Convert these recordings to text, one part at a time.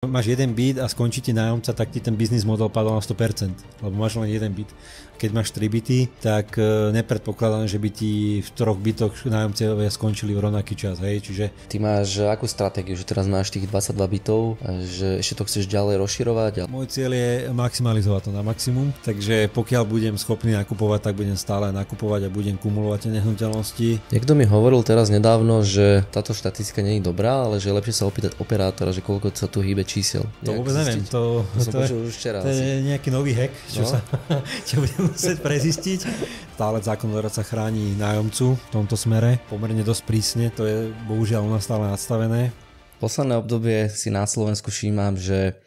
Máš jeden byt a skončí ti nájomca, tak ti ten biznis model padol na 100%, lebo máš len jeden byt. Keď máš 3 byty, tak nepredpokladám, že by ti v 3 bytoch nájomcovia skončili v rovnaký čas, hej, čiže... Ty máš akú stratégiu, že teraz máš tých 22 bytov, že ešte to chceš ďalej rozširovať? Môj cieľ je maximalizovať to na maximum, takže pokiaľ budem schopný nakupovať, tak budem stále nakupovať a budem kumulovať tie nehnuteľnosti. Niekto mi hovoril teraz nedávno, že táto štatistika nie je dobrá, ale že je lepšie sa opýtať operátora, že koľko sa tu hýbe čísel. To vôbec neviem, to je nejaký nový hack, čo budem musieť prezistiť. Stále zákonodárca chráni nájomcu v tomto smere, pomerne dosť prísne, to je bohužiaľ u nás stále nadstavené. V posledné obdobie si na Slovensku všímam, že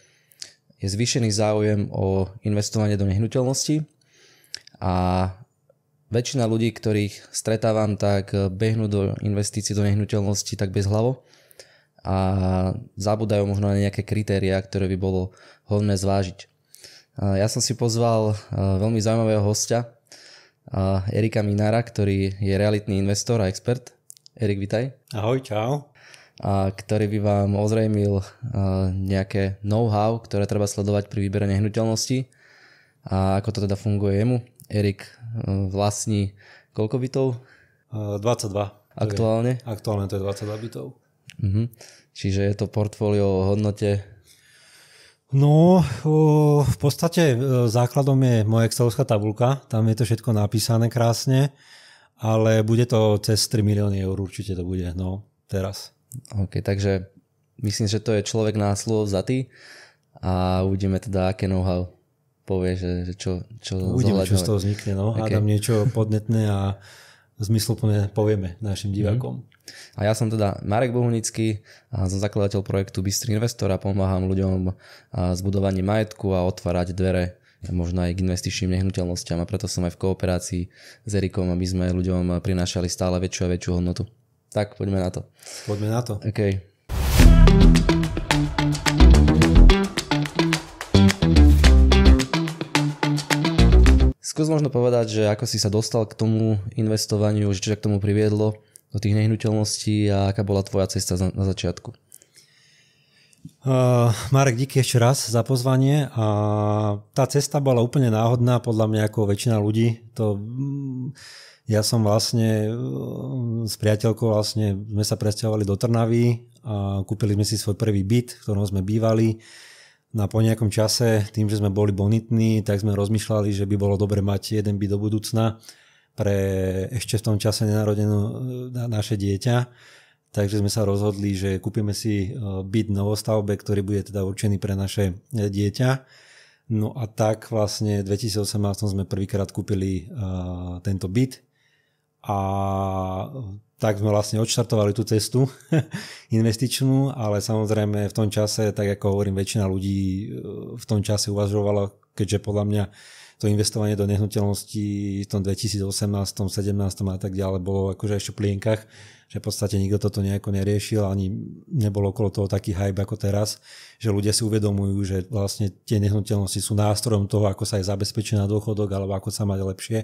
je zvýšený záujem o investovanie do nehnuteľností a väčšina ľudí, ktorých stretávam, tak behnú do investícií do nehnuteľností tak bezhlavo a zabúdajú možno na nejaké kritériá, ktoré by bolo hodné zvážiť. Ja som si pozval veľmi zaujímavého hostia, Erika Minára, ktorý je realitný investor a expert. Erik, vitaj. Ahoj, čau. Ktorý by vám ozrejmil nejaké know-how, ktoré treba sledovať pri výbere nehnuteľnosti a ako to teda funguje jemu. Erik vlastní koľko bytov? 22. Aktuálne? Aktuálne to je 22 bytov. Čiže je to portfólio o hodnote? No, v podstate základom je moja excelovská tabuľka, tam je to všetko napísané krásne, ale bude to cez 3 milióny eur, určite to bude, no, teraz. OK, takže myslím, že to je človek na slovo vzatý a uvidíme teda, aké know-how povie, že čo uvidíme, čo z toho vznikne, no, okay. Hádam niečo podnetné a zmysluplne povieme našim divákom. A ja som teda Marek Bohunický a som zakladateľ projektu Bystrý investor a pomáham ľuďom s budovaním majetku a otvárať dvere možno aj k investičným nehnuteľnostiam a preto som aj v kooperácii s Erikom, aby sme ľuďom prinášali stále väčšiu a väčšiu hodnotu. Tak, poďme na to. Poďme na to. OK. Skús možno povedať, že ako si sa dostal k tomu investovaniu, že čo ťa k tomu priviedlo do tých nehnuteľností a aká bola tvoja cesta na začiatku? Marek, díky ešte raz za pozvanie. A tá cesta bola úplne náhodná, podľa mňa ako väčšina ľudí. Ja som vlastne s priateľkou sme sa presťahovali do Trnavy a kúpili sme si svoj prvý byt, v ktorom sme bývali. No a po nejakom čase, tým, že sme boli bonitní, tak sme rozmýšľali, že by bolo dobre mať jeden byt do budúcna pre ešte v tom čase nenarodenú naše dieťa. Takže sme sa rozhodli, že kúpime si byt v novostavbe, ktorý bude teda určený pre naše dieťa. No a tak vlastne v 2018 sme prvýkrát kúpili tento byt a tak sme vlastne odštartovali tú cestu investičnú, ale samozrejme v tom čase, tak ako hovorím, väčšina ľudí v tom čase uvažovala, keďže podľa mňa to investovanie do nehnuteľností v tom 2018, 2017 a tak ďalej bolo akože ešte v plienkach, že v podstate nikto toto nejako neriešil, ani nebolo okolo toho taký hype ako teraz, že ľudia si uvedomujú, že vlastne tie nehnuteľnosti sú nástrojom toho, ako sa aj zabezpečí na dôchodok alebo ako sa mať lepšie.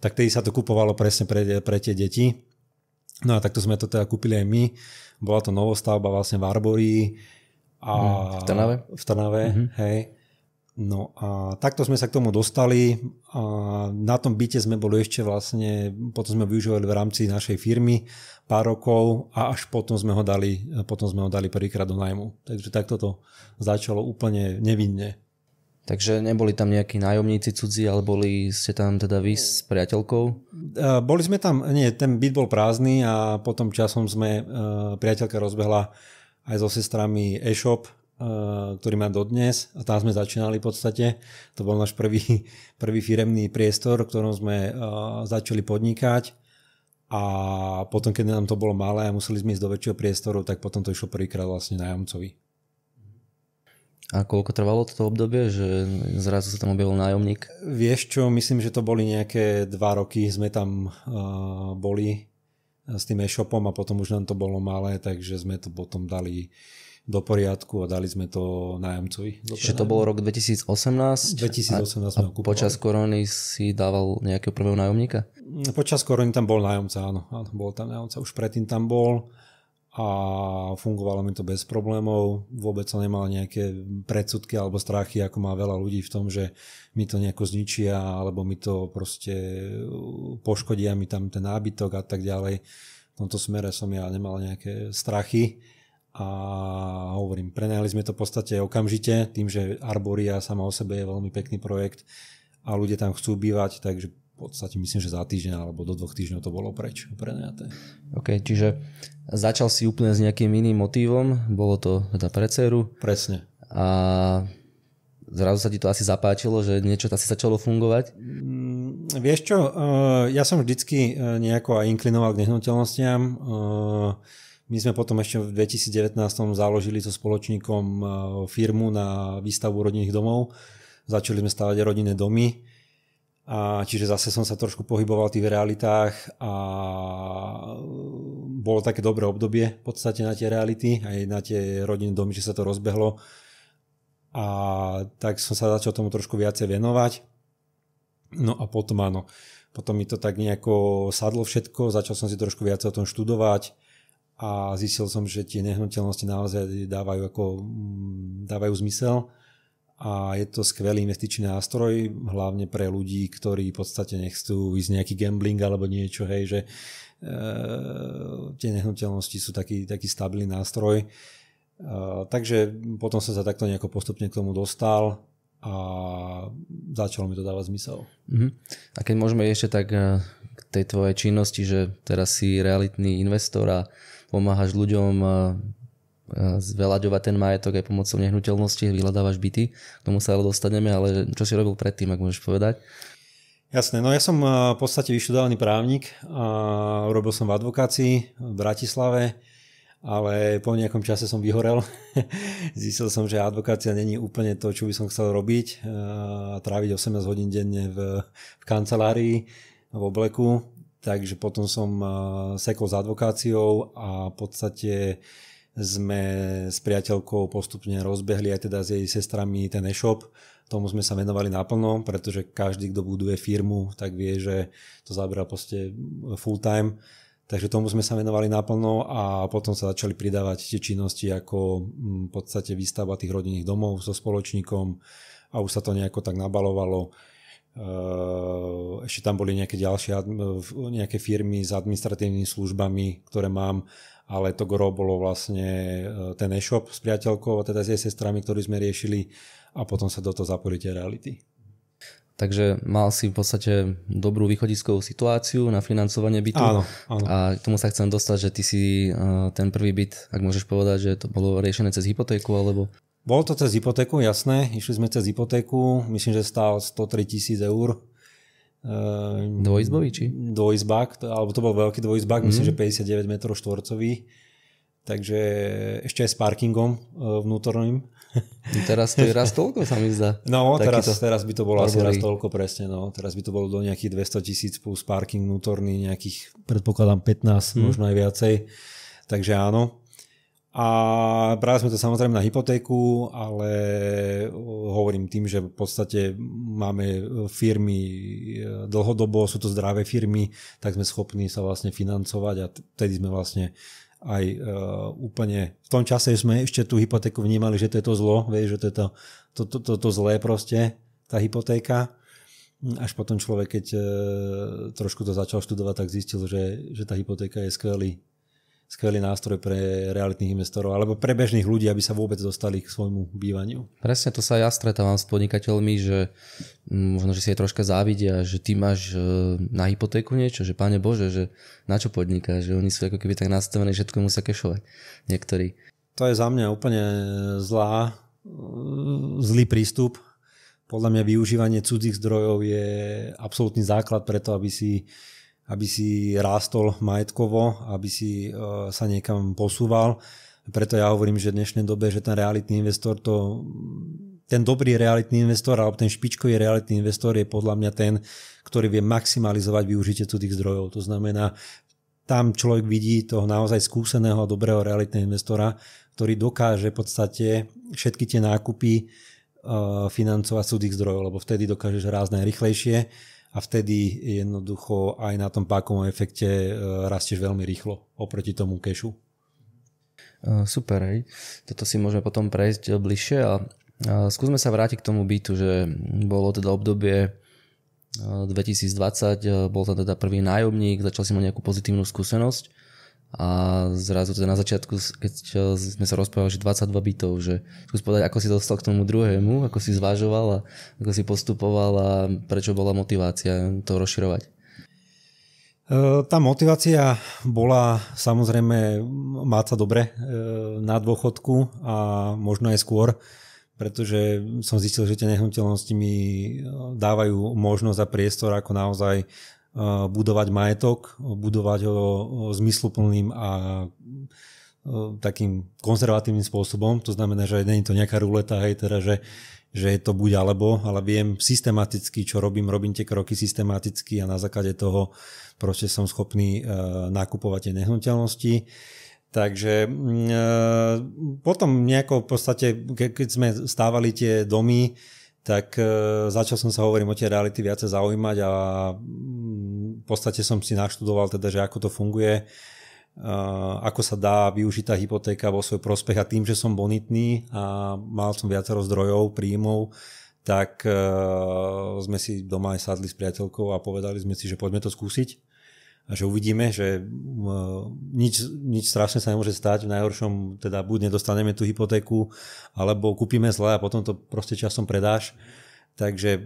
Tak tedy sa to kupovalo presne pre tie deti. No a takto sme to teda kúpili aj my. Bola to novostavba vlastne v Arborii a v Trnave, hej. No a takto sme sa k tomu dostali a na tom byte sme boli ešte vlastne, potom sme využívali v rámci našej firmy pár rokov a až potom sme ho dali prvýkrát do nájmu. Takže takto to začalo úplne nevinne. Takže neboli tam nejakí nájomníci cudzí, ale ste tam teda vy s priateľkou? Boli sme tam, nie, ten byt bol prázdny a potom časom priateľka rozbehla aj so sestrami e-shop, ktorý má dodnes a tam sme začínali v podstate. To bol náš prvý firemný priestor, v ktorom sme začali podnikať a potom, keď nám to bolo malé a museli sme ísť do väčšieho priestoru, tak potom to išlo prvýkrát vlastne nájomcovi. A koľko trvalo toto obdobie, že zrazu sa tam objavil nájomník? Vieš čo, myslím, že to boli nejaké 2 roky, sme tam boli s tým e-shopom a potom už nám to bolo malé, takže sme to potom dali do poriadku a dali sme to nájomcovi. Čiže to bol rok 2018? 2018 sme ho kúpovali. Počas korony si dával nejakého prvého nájomníka? Počas korony tam bol nájomca, áno, bol tam nájomca, už predtým tam bol a fungovalo mi to bez problémov. Vôbec som nemal nejaké predsudky alebo strachy, ako má veľa ľudí v tom, že mi to nejako zničia alebo mi to proste poškodia mi tam ten nábytok a tak ďalej. V tomto smere som ja nemal nejaké strachy a hovorím, prenajali sme to v podstate okamžite, tým, že Arboria sama o sebe je veľmi pekný projekt a ľudia tam chcú bývať, takže v podstate myslím, že za týždeň alebo do 2 týždňov to bolo preč prenajaté. OK, čiže začal si úplne s nejakým iným motívom, bolo to teda pre dceru. Presne. A zrazu sa ti to asi zapáčilo, že niečo asi začalo fungovať? Vieš čo, ja som vždycky nejako aj inklinoval k nehnuteľnostiam. My sme potom ešte v 2019 založili so spoločníkom firmu na výstavbu rodinných domov. Začali sme stavať rodinné domy. A čiže zase som sa trošku pohyboval v tých realitách a bolo také dobré obdobie v podstate na tie reality, aj na tie rodinné domy, že sa to rozbehlo. A tak som sa začal tomu trošku viacej venovať. No a potom áno, potom mi to tak nejako sadlo všetko, začal som si trošku viacej o tom študovať a zistil som, že tie nehnuteľnosti naozaj dávajú zmysel. A je to skvelý investičný nástroj, hlavne pre ľudí, ktorí v podstate nechcú ísť nejaký gambling alebo niečo, hej, že tie nehnuteľnosti sú taký stabilný nástroj. Takže potom som sa takto nejako postupne k tomu dostal a začalo mi to dávať zmysel. A keď môžeme ešte tak k tej tvojej činnosti, že teraz si realitný investor a pomáhaš ľuďom zveľaďovať ten majetok aj pomocou nehnuteľnosti, vyhľadávaš byty. K tomu sa ale dostaneme, ale čo si robil predtým, ak môžeš povedať? Jasné, no ja som v podstate vyštudovaný právnik a robil som v advokácii v Bratislave, ale po nejakom čase som vyhorel. Zistil som, že advokácia není úplne to, čo by som chcel robiť a tráviť 18 hodín denne v kancelárii, v obleku, takže potom som sekol s advokáciou a v podstate sme s priateľkou postupne rozbehli aj teda s jej sestrami ten e-shop. Tomu sme sa venovali naplno, pretože každý, kto buduje firmu, tak vie, že to zabera proste full time. Takže tomu sme sa venovali naplno a potom sa začali pridávať tie činnosti ako v podstate výstavba tých rodinných domov so spoločníkom a už sa to nejako tak nabalovalo. Ešte tam boli nejaké ďalšie nejaké firmy s administratívnymi službami, ktoré mám, ale to gro bolo vlastne ten e-shop s priateľkou, teda s jej sestrami, ktorí sme riešili a potom sa do toho zapojili tie reality. Takže mal si v podstate dobrú východiskovú situáciu na financovanie bytu. Áno. A k tomu sa chcem dostať, že ty si ten prvý byt, ak môžeš povedať, že to bolo riešené cez hypotéku, alebo... Bolo to cez hypotéku, jasné. Išli sme cez hypotéku, myslím, že stál 103 000 eur. Dvojizbový, či? Dvojizbák, alebo to bol veľký dvojizbák, myslím, že 59 m štvorcový. Takže ešte aj s parkingom vnútorným. Teraz to je raz toľko, sa mi zdá. No, teraz by to bolo asi raz toľko, presne. No. Teraz by to bolo do nejakých 200 000 plus parking vnútorný, nejakých, predpokladám, 15, možno aj viacej. Takže áno. A brali sme to samozrejme na hypotéku, ale hovorím tým, že v podstate máme firmy dlhodobo, sú to zdravé firmy, tak sme schopní sa vlastne financovať a vtedy sme vlastne aj úplne... V tom čase sme ešte tú hypotéku vnímali, že to je to zlo, vieš, že to je to zlé proste, tá hypotéka. Až potom človek, keď trošku to začal študovať, tak zistil, že tá hypotéka je skvelý nástroj pre realitných investorov alebo pre bežných ľudí, aby sa vôbec dostali k svojmu bývaniu. Presne, to sa ja stretávam s podnikateľmi, že možno, že si je troška závidia, že ty máš na hypotéku niečo, že Pane Bože, že na čo podnikáš, že oni sú ako keby tak nastavení, že všetko musia kešovať. Niektorí. To je za mňa úplne zlý prístup. Podľa mňa využívanie cudzích zdrojov je absolútny základ preto, aby si rástol majetkovo, aby si sa niekam posúval. Preto ja hovorím, že v dnešnej dobe, že ten realitný investor, ten dobrý realitný investor alebo ten špičkový realitný investor je podľa mňa ten, ktorý vie maximalizovať využitie cudzích zdrojov. To znamená, tam človek vidí toho naozaj skúseného a dobrého realitného investora, ktorý dokáže v podstate všetky tie nákupy financovať cudzích zdrojov, lebo vtedy dokážeš rásť najrýchlejšie a vtedy jednoducho aj na tom pákovom efekte rastieš veľmi rýchlo oproti tomu kešu. Super, hej. Toto si môžeme potom prejsť bližšie a skúsme sa vrátiť k tomu bytu, že bolo teda obdobie 2020, bol to teda prvý nájomník, začal si mať nejakú pozitívnu skúsenosť a zrazu teda na začiatku, keď sme sa rozprávali, že 22 bytov, že skús povedať, ako si dostal k tomu druhému, ako si zvažoval a ako si postupoval a prečo bola motivácia to rozširovať? Tá motivácia bola samozrejme mať sa dobre na dôchodku a možno aj skôr, pretože som zistil, že tie nehnuteľnosti mi dávajú možnosť a priestor ako naozaj budovať majetok, budovať ho zmysluplným a takým konzervatívnym spôsobom. To znamená, že nie je to nejaká ruleta, hej, teda, že je to buď alebo, ale viem systematicky, čo robím tie kroky systematicky a na základe toho proste som schopný nakupovať tie nehnuteľnosti. Takže potom nejako v podstate, keď sme stávali tie domy, tak začal som sa, hovorím, o tie reality viacej zaujímať a v podstate som si naštudoval teda, že ako to funguje, ako sa dá využiť tá hypotéka vo svoj prospech a tým, že som bonitný a mal som viacero zdrojov, príjmov, tak sme si doma aj sadli s priateľkou a povedali sme si, že poďme to skúsiť a že uvidíme, že nič strašné sa nemôže stať, v najhoršom teda buď nedostaneme tú hypotéku, alebo kúpime zle a potom to proste časom predáš. Takže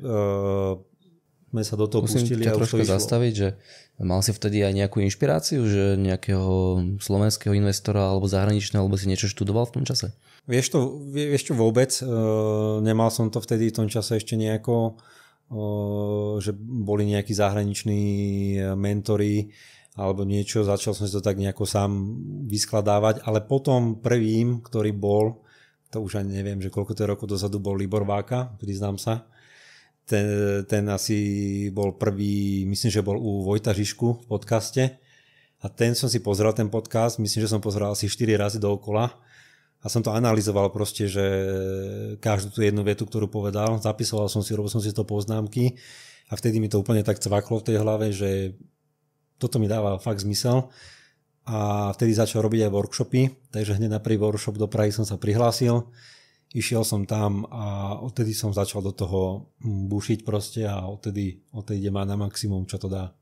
sme sa do toho pustili. Musím ťa trošku zastaviť, že mal si vtedy aj nejakú inšpiráciu, že nejakého slovenského investora alebo zahraničného, alebo si niečo študoval v tom čase? Vieš čo vôbec, nemal som to vtedy v tom čase ešte nejako, že boli nejakí zahraniční mentori alebo niečo, začal som si to tak nejako sám vyskladávať, ale potom prvým, ktorý bol, to už ani neviem, že koľko to rokov dozadu bol Libor Váka, priznám sa, ten asi bol prvý, myslím, že bol u Vojta Žižku v podcaste a ten som si pozrel ten podcast, myslím, že som pozeral asi 4 razy dookola a som to analyzoval proste, že každú tú jednu vetu, ktorú povedal, zapisoval som si, robil som si to poznámky a vtedy mi to úplne tak cvaklo v tej hlave, že toto mi dáva fakt zmysel a vtedy začal robiť aj workshopy, takže hneď na prvý workshop do Prahy som sa prihlásil, išiel som tam a odtedy som začal do toho bušiť proste a odtedy idem na maximum, čo to dá.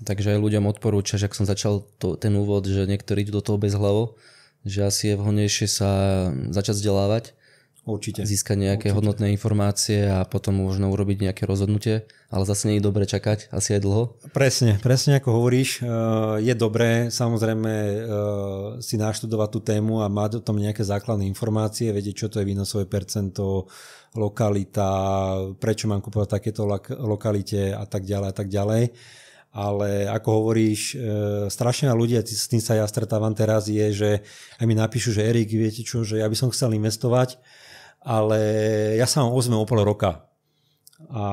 Takže aj ľuďom odporúčaš, ak som začal ten úvod, že niektorí idú do toho bez hlavo, že asi je vhodnejšie sa začať vzdelávať, určite získať nejaké hodnotné informácie a potom možno urobiť nejaké rozhodnutie, ale zase nie je dobre čakať, asi aj dlho. Presne ako hovoríš, je dobré samozrejme si naštudovať tú tému a mať o tom nejaké základné informácie, vedieť, čo to je výnosové percento, lokalita, prečo mám kupovať takéto lokalite a tak ďalej. Ale ako hovoríš, strašne ľudia, s tým sa ja stretávam teraz, je, že aj mi napíšu, že Erik, viete čo, že ja by som chcel investovať, ale ja sa vám ozvem o pol roka. A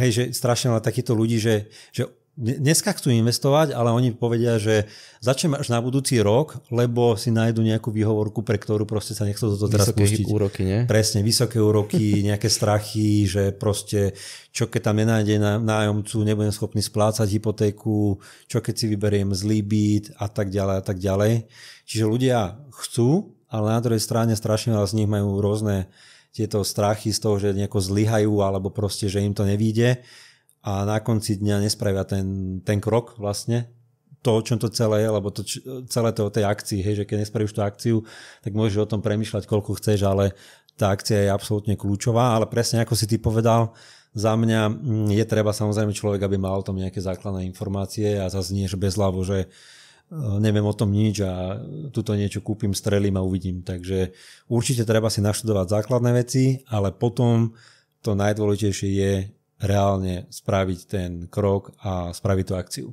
hej, že strašne veľa takýchto ľudí, že dneska chcú investovať, ale oni povedia, že začnem až na budúci rok, lebo si nájdu nejakú výhovorku, pre ktorú proste sa nechcú do toho teraz pustiť. Vysoké úroky, nie? Presne, vysoké úroky, nejaké strachy, že proste čo keď tam nenájde nájomcu, nebudem schopný splácať hypotéku, čo keď si vyberiem zlý byt a tak ďalej. Čiže ľudia chcú, ale na druhej strane strašne veľa z nich majú rôzne tieto strachy z toho, že nejako zlyhajú alebo proste, že im to nevíde. A na konci dňa nespravia ten krok vlastne, to, o čom to celé je, lebo to celé to o tej akcii, hej, že keď nespravíš tú akciu, tak môžeš o tom premýšľať, koľko chceš, ale tá akcia je absolútne kľúčová, ale presne ako si ty povedal, za mňa je treba samozrejme človek, aby mal o tom nejaké základné informácie a zase nie, že bezhlavo, že neviem o tom nič a tuto niečo kúpim, strelím a uvidím. Takže určite treba si naštudovať základné veci, ale potom to najdôležitejšie je reálne spraviť ten krok a spraviť tú akciu.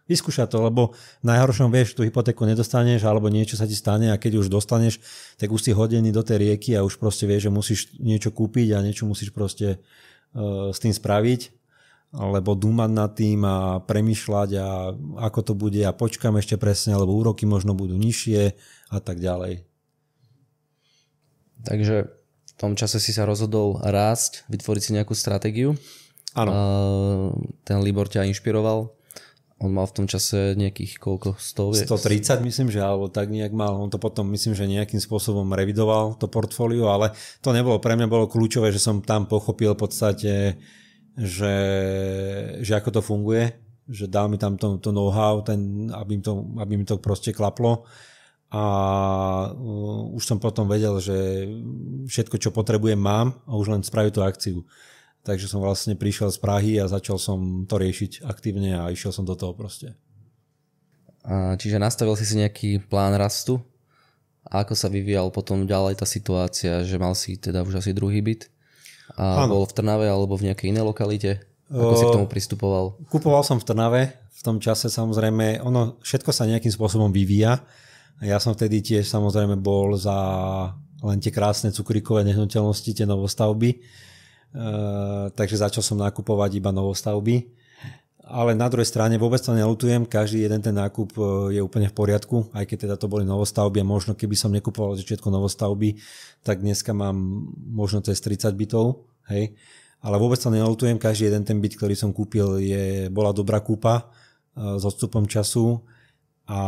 Vyskúšať to, lebo v najhoršom vieš, tú hypotéku nedostaneš alebo niečo sa ti stane a keď už dostaneš, tak už si hodený do tej rieky a už proste vieš, že musíš niečo kúpiť a niečo musíš proste s tým spraviť alebo dúmať nad tým a premýšľať a ako to bude a počkám ešte presne, lebo úroky možno budú nižšie a tak ďalej. Takže v tom čase si sa rozhodol rásť, vytvoriť si nejakú stratégiu. Áno. Ten Libor ťa inšpiroval On mal v tom čase nejakých koľko? 100? 130 myslím, že alebo tak nejak mal. On to potom myslím, že nejakým spôsobom revidoval to portfólio, ale to nebolo pre mňa bolo kľúčové, že som tam pochopil v podstate, že ako to funguje, že dal mi tam to know-how, aby mi to proste klaplo. A už som potom vedel, že všetko, čo potrebujem, mám a už len spraviť tú akciu. Takže som vlastne prišiel z Prahy a začal som to riešiť aktívne a išiel som do toho proste. Čiže nastavil si nejaký plán rastu? A ako sa vyvíjal potom ďalej tá situácia, že mal si teda už asi druhý byt? A bol v Trnave alebo v nejakej inej lokalite? Ako si k tomu pristupoval? Kupoval som v Trnave. V tom čase samozrejme, všetko sa nejakým spôsobom vyvíja. Ja som vtedy tiež samozrejme bol za len tie krásne cukríkové nehnuteľnosti, tie novostavby. Takže začal som nakupovať iba novostavby. Ale na druhej strane vôbec to neľutujem, každý jeden ten nákup je úplne v poriadku, aj keď teda to boli novostavby a možno keby som nekupoval začiatku novostavby, tak dneska mám možno cez 30 bytov, hej. Ale vôbec to neľutujem, každý jeden ten byt, ktorý som kúpil, bola dobrá kúpa s odstupom času. A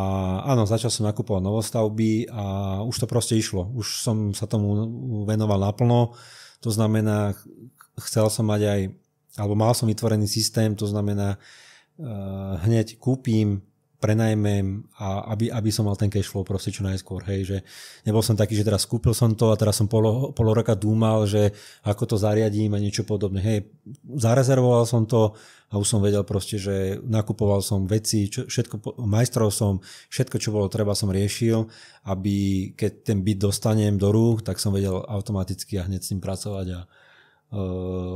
áno, začal som nakupovať novostavby a už to proste išlo. Už som sa tomu venoval naplno. To znamená, chcel som mať aj, alebo mal som vytvorený systém, to znamená hneď kúpim, prenajmem a aby som mal ten cash flow proste čo najskôr. Hej, že nebol som taký, že teraz kúpil som to a teraz som pol roka dúmal, že ako to zariadím a niečo podobné. Hej, zarezervoval som to a už som vedel proste, že nakupoval som veci, všetko, majstrov som, všetko, čo bolo treba, som riešil, aby keď ten byt dostanem do rúk, tak som vedel automaticky a hneď s ním pracovať a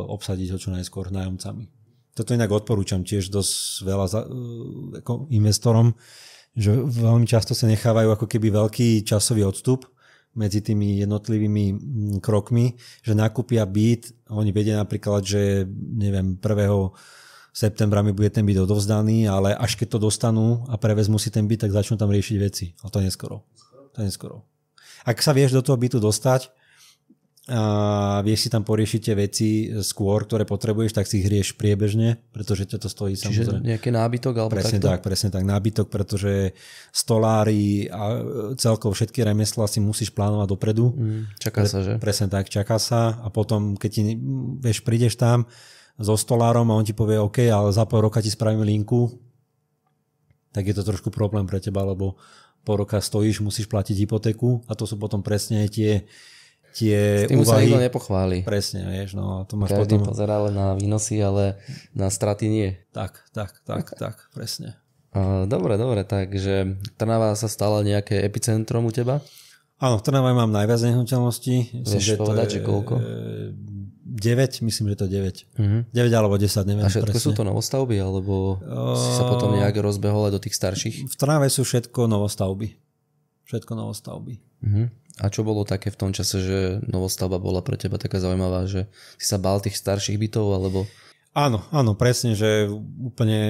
obsadiť ho čo najskôr nájomcami. Toto inak odporúčam tiež dosť veľa ako investorom, že veľmi často sa nechávajú ako keby veľký časový odstup medzi tými jednotlivými krokmi, že nakúpia byt, oni vedia napríklad, že neviem, 1. septembra mi bude ten byt odovzdaný, ale až keď to dostanú a prevezmú si ten byt, tak začnú tam riešiť veci. Ale to je neskoro. Ak sa vieš do toho bytu dostať, a vieš si tam poriešiť tie veci skôr, ktoré potrebuješ, tak si ich rieš priebežne, pretože ťa to stojí samozrejme. Čiže nejaký nábytok alebo presne takto? Presne tak, nábytok, pretože stolári a celkovo všetky remeslá si musíš plánovať dopredu. Čaká sa, že? Presne tak, čaká sa a potom, keď prídeš tam so stolárom a on ti povie OK, ale za pol roka ti spravíme linku, tak je to trošku problém pre teba, lebo pol roka stojíš, musíš platiť hypotéku a to sú potom presne tie s tým úvahy. Sa nikto nepochváli. Presne, vieš, no to máš každý potom... pozerá len na výnosy, ale na straty nie. Tak, presne. Dobre, takže Trnava sa stala nejaké epicentrum u teba? Áno, v Trnave mám najviac nehnuteľností. Vieš povedať, že koľko? 9, myslím, že to 9. 9 alebo 10, neviem. A všetko presne. Sú to novostavby, alebo si sa potom nejak rozbehol aj do tých starších? V Trnave sú všetko novostavby. A čo bolo také v tom čase, že novostavba bola pre teba taká zaujímavá, že si sa bál tých starších bytov, alebo... Áno, presne, že úplne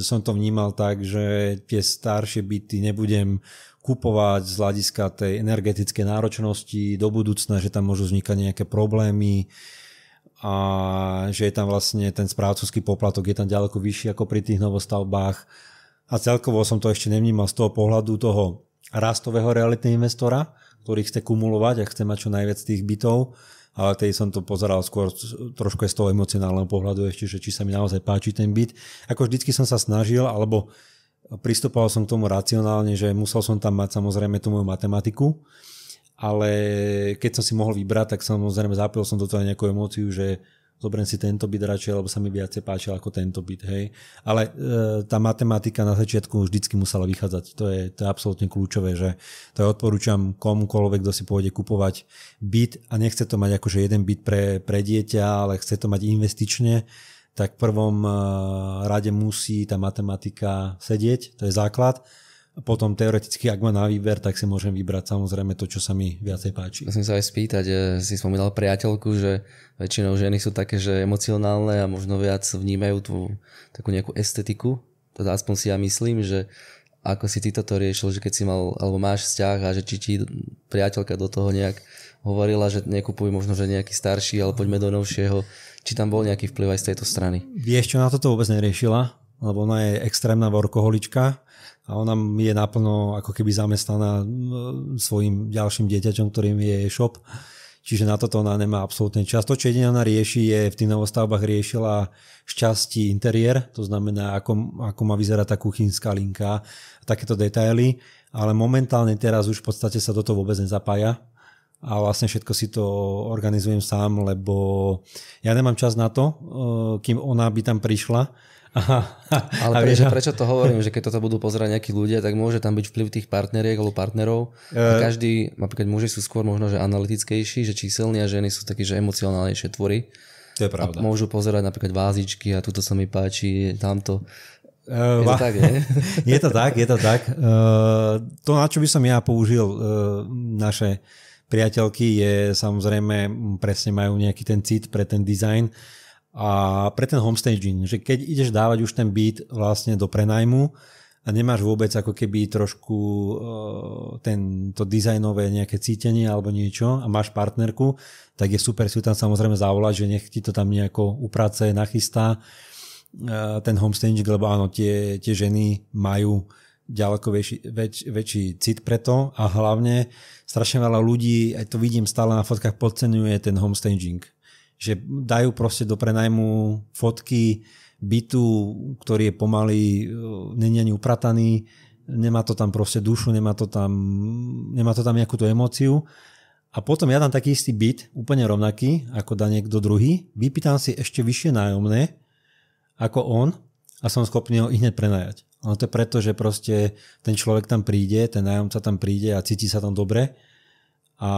som to vnímal tak, že tie staršie byty nebudem kupovať z hľadiska tej energetickej náročnosti do budúcna, že tam môžu vznikať nejaké problémy a že je tam vlastne ten správcovský poplatok je tam ďaleko vyšší ako pri tých novostavbách a celkovo som to ešte nevnímal z toho pohľadu toho rastového realitného investora, ktorý chce kumulovať a chce mať čo najviac tých bytov, ale tej som to pozeral skôr trošku z toho emocionálneho pohľadu ešte, že či sa mi naozaj páči ten byt. Ako vždycky som sa snažil, alebo pristupoval som k tomu racionálne, že musel som tam mať samozrejme tú moju matematiku, ale keď som si mohol vybrať, tak samozrejme zapil som do toho nejakú emóciu, že zoberiem si tento byt radšej, lebo sa mi viacej páčil ako tento byt, hej. Ale tá matematika na začiatku vždycky musela vychádzať. To je absolútne kľúčové, že to odporúčam komukoľvek, kto si pôjde kupovať byt a nechce to mať akože jeden byt pre dieťa, ale chce to mať investične, tak v prvom rade musí tá matematika sedieť, to je základ. A potom teoreticky, ak má na výber, tak si môžem vybrať samozrejme to, čo sa mi viacej páči. Musím sa aj spýtať, si spomínal priateľku, že väčšinou ženy sú také, že emocionálne a možno viac vnímajú tú takú nejakú estetiku. Teda aspoň si ja myslím, že ako si ty toto riešil, že keď si mal, alebo máš vzťah a že či ti priateľka do toho nejak hovorila, že nekupuj možno, že nejaký starší, ale poďme do novšieho. Či tam bol nejaký vplyv aj z tejto strany? Vieš čo, na toto vôbec neriešila. lebo ona je extrémna workoholička a ona je naplno ako keby zamestnaná svojim ďalším dieťaťom, ktorým je e-shop. Čiže na toto ona nemá absolútne čas. To, čo jedine ona rieši, je v tých novostavbách riešila šťastí interiér, to znamená, ako má vyzerať tá kuchynská linka a takéto detaily, ale momentálne teraz už v podstate sa do toho vôbec nezapája a vlastne všetko si to organizujem sám, lebo ja nemám čas na to, kým ona by tam prišla. Ale prečo to hovorím, že keď toto budú pozerať nejakí ľudia, tak môže tam byť vplyv tých partneriek alebo partnerov. Každý, napríklad muži sú skôr možno že analytickejší, že číselní a ženy sú takí, že emocionálnejšie tvory. To je pravda. A môžu pozerať napríklad vázičky a tuto sa mi páči, tamto. Je to tak, nie? Je to tak. To, na čo by som ja použil naše priateľky, je samozrejme, presne majú nejaký ten cit pre ten dizajn a pre ten homestaging, že keď ideš dávať už ten byt vlastne do prenajmu a nemáš vôbec ako keby trošku to dizajnové nejaké cítenie alebo niečo a máš partnerku, tak je super si ju tam samozrejme zavolať, že nech ti to tam nejako uprace, nachystá ten homestaging, lebo áno, tie ženy majú ďaleko väčší cit pre to a hlavne strašne veľa ľudí, aj to vidím stále na fotkách, podceňuje ten homestaging. Že dajú proste do prenajmu fotky bytu, ktorý je pomaly, není ani uprataný, nemá to tam proste dušu, nemá to tam nejakú tú emóciu. A potom ja dám taký istý byt, úplne rovnaký, ako dá niekto druhý, vypýtam si ešte vyššie nájomné, ako on a som schopný ho i hneď prenajať. Ale to je preto, že proste ten človek tam príde, ten nájomca tam príde a cíti sa tam dobre a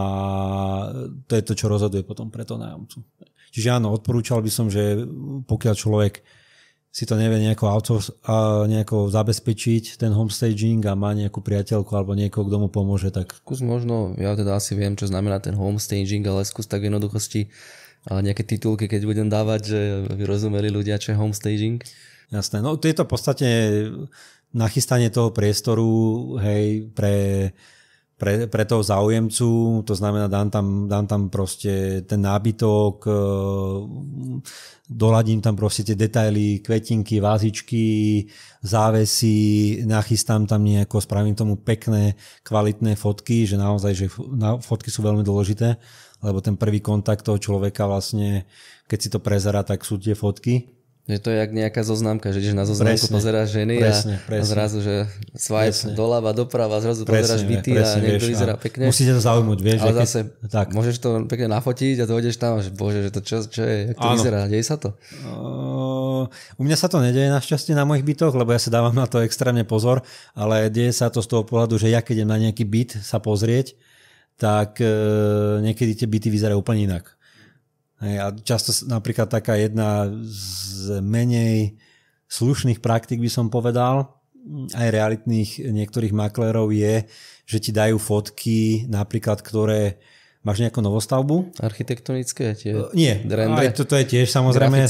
to je to, čo rozhoduje potom pre toho nájomcu. Čiže áno, odporúčal by som, že pokiaľ človek si to nevie nejako zabezpečiť, ten homestaging a má nejakú priateľku alebo niekoho, kto mu pomôže, tak... Skús možno, ja teda asi viem, čo znamená ten homestaging, ale skús tak v jednoduchosti nejaké titulky, keď budem dávať, že by rozumeli ľudia, čo je homestaging. Jasné, no to je to v podstate nachystanie toho priestoru, hej, pre toho záujemcu, to znamená dám tam proste ten nábytok, doladím tam proste tie detaily, kvetinky, vázičky, závesy, nachystám tam nejako, spravím tomu pekné, kvalitné fotky, že naozaj, že fotky sú veľmi dôležité, lebo ten prvý kontakt toho človeka vlastne, keď si to prezerá, tak sú tie fotky. Že to je jak nejaká zoznamka, že ideš na zoznamku, pozeráš ženy presne. A zrazu, že swipe doľava, doprava, zrazu pozeráš byty a niekto vyzerá pekne. Musíte to zaujmuť, vieš. Ale zase tak. Môžeš to pekne nafotiť a to ideš tam, že bože, že to čo je, jak to vyzerá, deje sa to? U mňa sa to nedeje našťastie na mojich bytoch, lebo ja sa dávam na to extrémne pozor, ale deje sa to z toho pohľadu, že ja keď idem na nejaký byt sa pozrieť, tak niekedy tie byty vyzerajú úplne inak. A často napríklad taká jedna z menej slušných praktík by som povedal, aj realitných niektorých maklérov je, že ti dajú fotky napríklad, ktoré máš nejakú novostavbu. Architektonické? Nie, aj toto je tiež samozrejme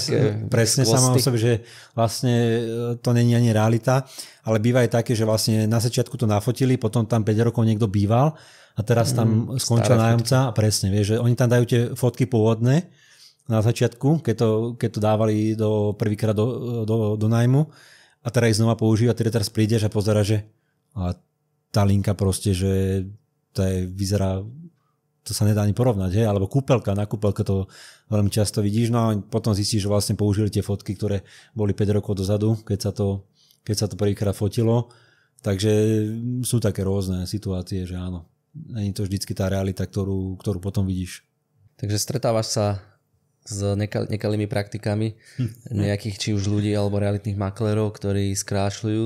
presne samo o sebe, že vlastne to není ani realita, ale býva aj také, že vlastne na začiatku to nafotili, potom tam 5 rokov niekto býval a teraz tam skončil nájomca a presne, vieš, že oni tam dajú tie fotky pôvodné na začiatku, keď to dávali prvýkrát do nájmu a teraz ich znova používa, teraz prídeš a pozeráš, že tá linka proste, že to vyzerá, to sa nedá ani porovnať, alebo kúpeľka, na kúpeľke to veľmi často vidíš, no a potom zistíš, že vlastne použili tie fotky, ktoré boli 5 rokov dozadu, keď sa to prvýkrát fotilo, takže sú také rôzne situácie, že áno, nie je to vždycky tá realita, ktorú potom vidíš. Takže stretávaš sa s nekalými praktikami nejakých či už ľudí alebo realitných maklérov, ktorí skrášľujú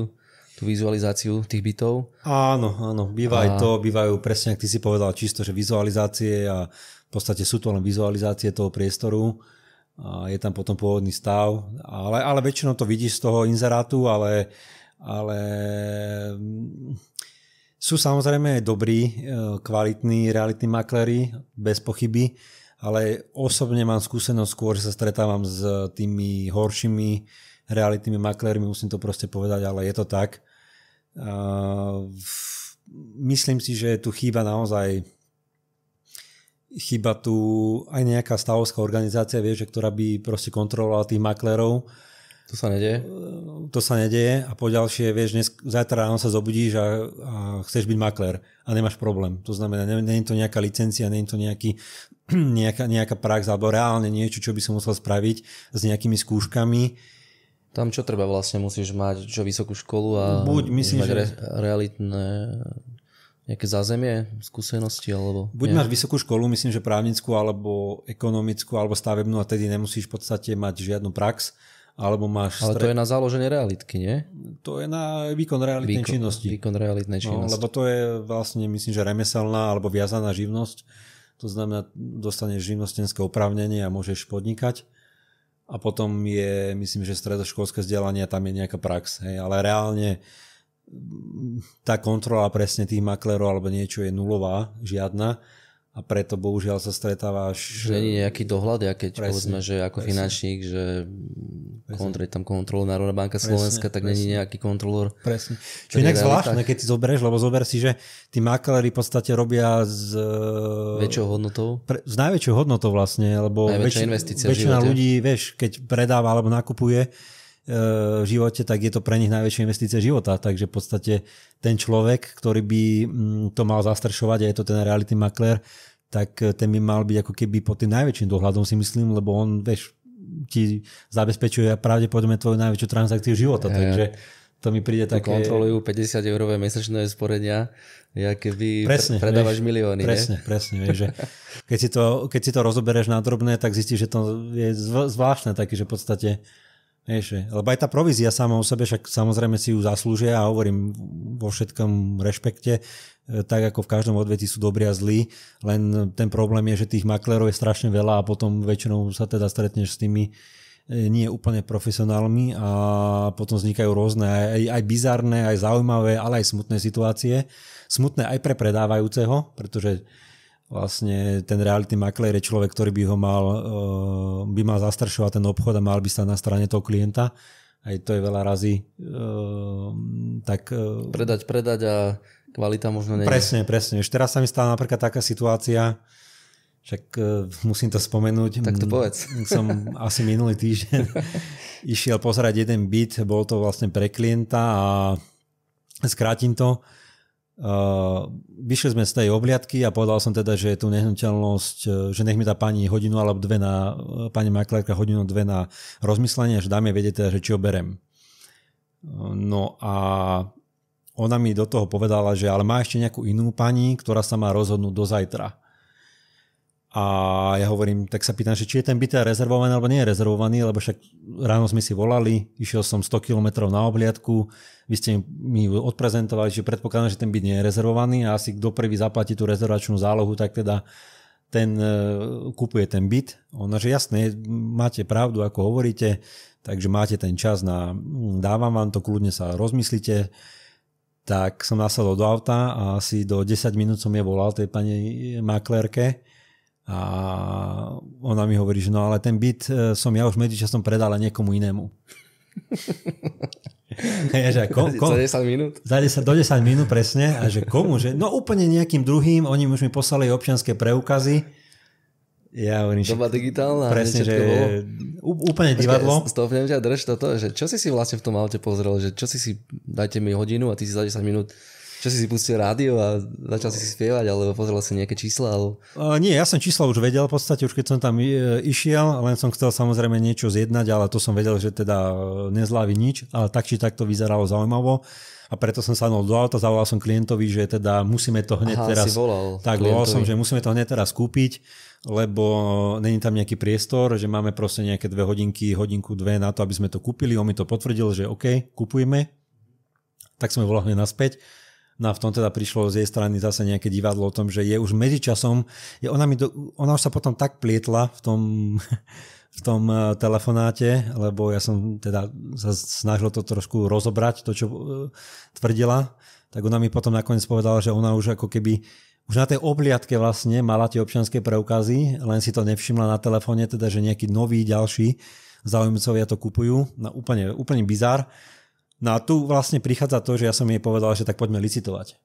tú vizualizáciu tých bytov. Áno, býva aj to, bývajú presne, ak ty si povedal, čisto, že vizualizácie a v podstate sú to len vizualizácie toho priestoru a je tam potom pôvodný stav, ale väčšinou to vidíš z toho inzerátu, ale sú samozrejme dobrí, kvalitní realitní makléri, bez pochyby, ale osobne mám skúsenosť skôr, že sa stretávam s tými horšími realitnými maklérmi, musím to proste povedať, ale je to tak. Myslím si, že tu chýba tu aj nejaká stavovská organizácia, vieš, ktorá by proste kontrolovala tých maklérov To sa nedeje a po ďalšie, vieš, zajtra ráno sa zobudíš a chceš byť maklér a nemáš problém. To znamená, nie je to nejaká licencia, nie je to nejaká prax alebo reálne niečo, čo by som musel spraviť s nejakými skúškami. Tam čo treba vlastne? Musíš mať vysokú školu a mať realitné nejaké zázemie, skúsenosti alebo... Máš vysokú školu, myslím, že právnickú alebo ekonomickú alebo stavebnú a tedy nemusíš v podstate mať žiadnu prax. Alebo máš... Ale to je na založenie realitky, nie? To je na výkon realitnej činnosti. Výkon realitnej činnosti. No, lebo to je vlastne, myslím, že remeselná alebo viazaná živnosť. To znamená, dostaneš živnostenské oprávnenie a môžeš podnikať. A potom je, myslím, že stredoškolské vzdelanie, tam je nejaká prax. Hej. Ale reálne tá kontrola presne tých maklérov alebo niečo je nulová, žiadna. A preto bohužiaľ sa stretávaš... Že nie je nejaký dohľad, keď povedzme, že ako finančník, že tam kontrolu Národná banka Slovenska, tak není nejaký kontrolor. Presne. Čo je nejak zvláštne, keď si zoberieš, lebo zober si, že tí makléri v podstate robia s väčšou hodnotou. S najväčšou hodnotou vlastne, lebo väčšina ľudí, vieš, keď predáva alebo nakupuje v živote, tak je to pre nich najväčšia investícia života. Takže v podstate ten človek, ktorý by to mal zastrešovať, a je to ten realitný maklér, tak ten by mal byť ako keby pod tým najväčším dohľadom, si myslím, lebo on, vieš, ti zabezpečuje pravdepodobne tvoju najväčšiu transakciu života. Takže to mi príde také... Kontrolujú 50-eurové mesačné sporenia, keby predávaš milióny. Presne. Vieš, že keď si to rozobereš na drobné, tak zistíš, že to je zvláštne, také, že v podstate... Lebo aj tá provízia sama o sebe, však samozrejme si ju zaslúžia a hovorím vo všetkom rešpekte, tak ako v každom odvetí sú dobrí a zlí, len ten problém je, že tých maklérov je strašne veľa a potom väčšinou sa teda stretneš s tými nie úplne profesionálmi a potom vznikajú rôzne aj bizarné, aj zaujímavé, ale aj smutné situácie. Smutné aj pre predávajúceho, pretože vlastne ten realitný maklér je človek, ktorý by mal zastrešovať ten obchod a mal by stať na strane toho klienta. Aj to je veľa razy tak... Predať a kvalita možno nie. Presne. Ešte teraz sa mi stala napríklad taká situácia, však musím to spomenúť. Tak to povedz. Som asi minulý týždeň išiel pozerať jeden byt, bol to vlastne pre klienta a skrátim to. Vyšli sme z tej obliadky a povedal som teda, že je tu nehnuteľnosť, že nech mi dá pani hodinu alebo dve pani maklérka hodinu dve na rozmyslenie, že dáme vedieť teda, že či ho berem. No a ona mi do toho povedala, že ale má ešte nejakú inú pani, ktorá sa má rozhodnúť do zajtra. A ja hovorím, tak sa pýtam, že či je ten byt rezervovaný alebo nie je rezervovaný, lebo však ráno sme si volali, išiel som 100 km na obliadku, vy ste mi odprezentovali, že predpokladám, že ten byt nie je rezervovaný a asi kto prvý zaplatí tú rezervačnú zálohu, tak teda ten kupuje ten byt. Ona, že jasné, máte pravdu, ako hovoríte, takže máte ten čas dávam vám to, kľudne sa rozmyslite. Tak som nasadol do auta a asi do 10 minút som je volal tej pani maklérke. A ona mi hovorí, že no ale ten byt som ja už medzičasom predal niekomu inému. Za 10 minút? Do 10 minút, presne. A že komu? Že, no úplne nejakým druhým, oni už mi poslali občianske preukazy. Ja hovorím, doba digitálna. Presne, že úplne divadlo. Stopnem ťa drž toto, že čo si vlastne v tom aute pozrel, že čo si dajte mi hodinu a ty si za 10 minút čo si pustil rádio a začal si spievať, alebo pozeral si nejaké čísla? Alebo... Nie, ja som čísla už vedel v podstate, už keď som tam išiel, len som chcel samozrejme niečo zjednať, ale to som vedel, že teda nezlávi nič, ale tak či tak to vyzeralo zaujímavo a preto som sadol do auta, zavolal som klientovi, že teda musíme to hneď teraz... volal som, že musíme to hneď teraz kúpiť, lebo není tam nejaký priestor, že máme proste nejaké 2 hodinky, hodinku, 2 na to, aby sme to kúpili. On mi to potvrdil, že OK, kupujeme. Tak sme volali naspäť. No a v tom teda prišlo z jej strany zase nejaké divadlo o tom, že je už medzičasom, ona už sa potom tak plietla v tom telefonáte, lebo ja som teda sa snažil to trošku rozobrať, to čo tvrdila, tak ona mi potom nakoniec povedala, že ona už ako keby už na tej obliadke vlastne mala tie občianske preukazy, len si to nevšimla na telefóne, teda že nejakí noví ďalší záujemcovia to kupujú, no, úplne bizár. No a tu vlastne prichádza to, že ja som jej povedal, že tak poďme licitovať.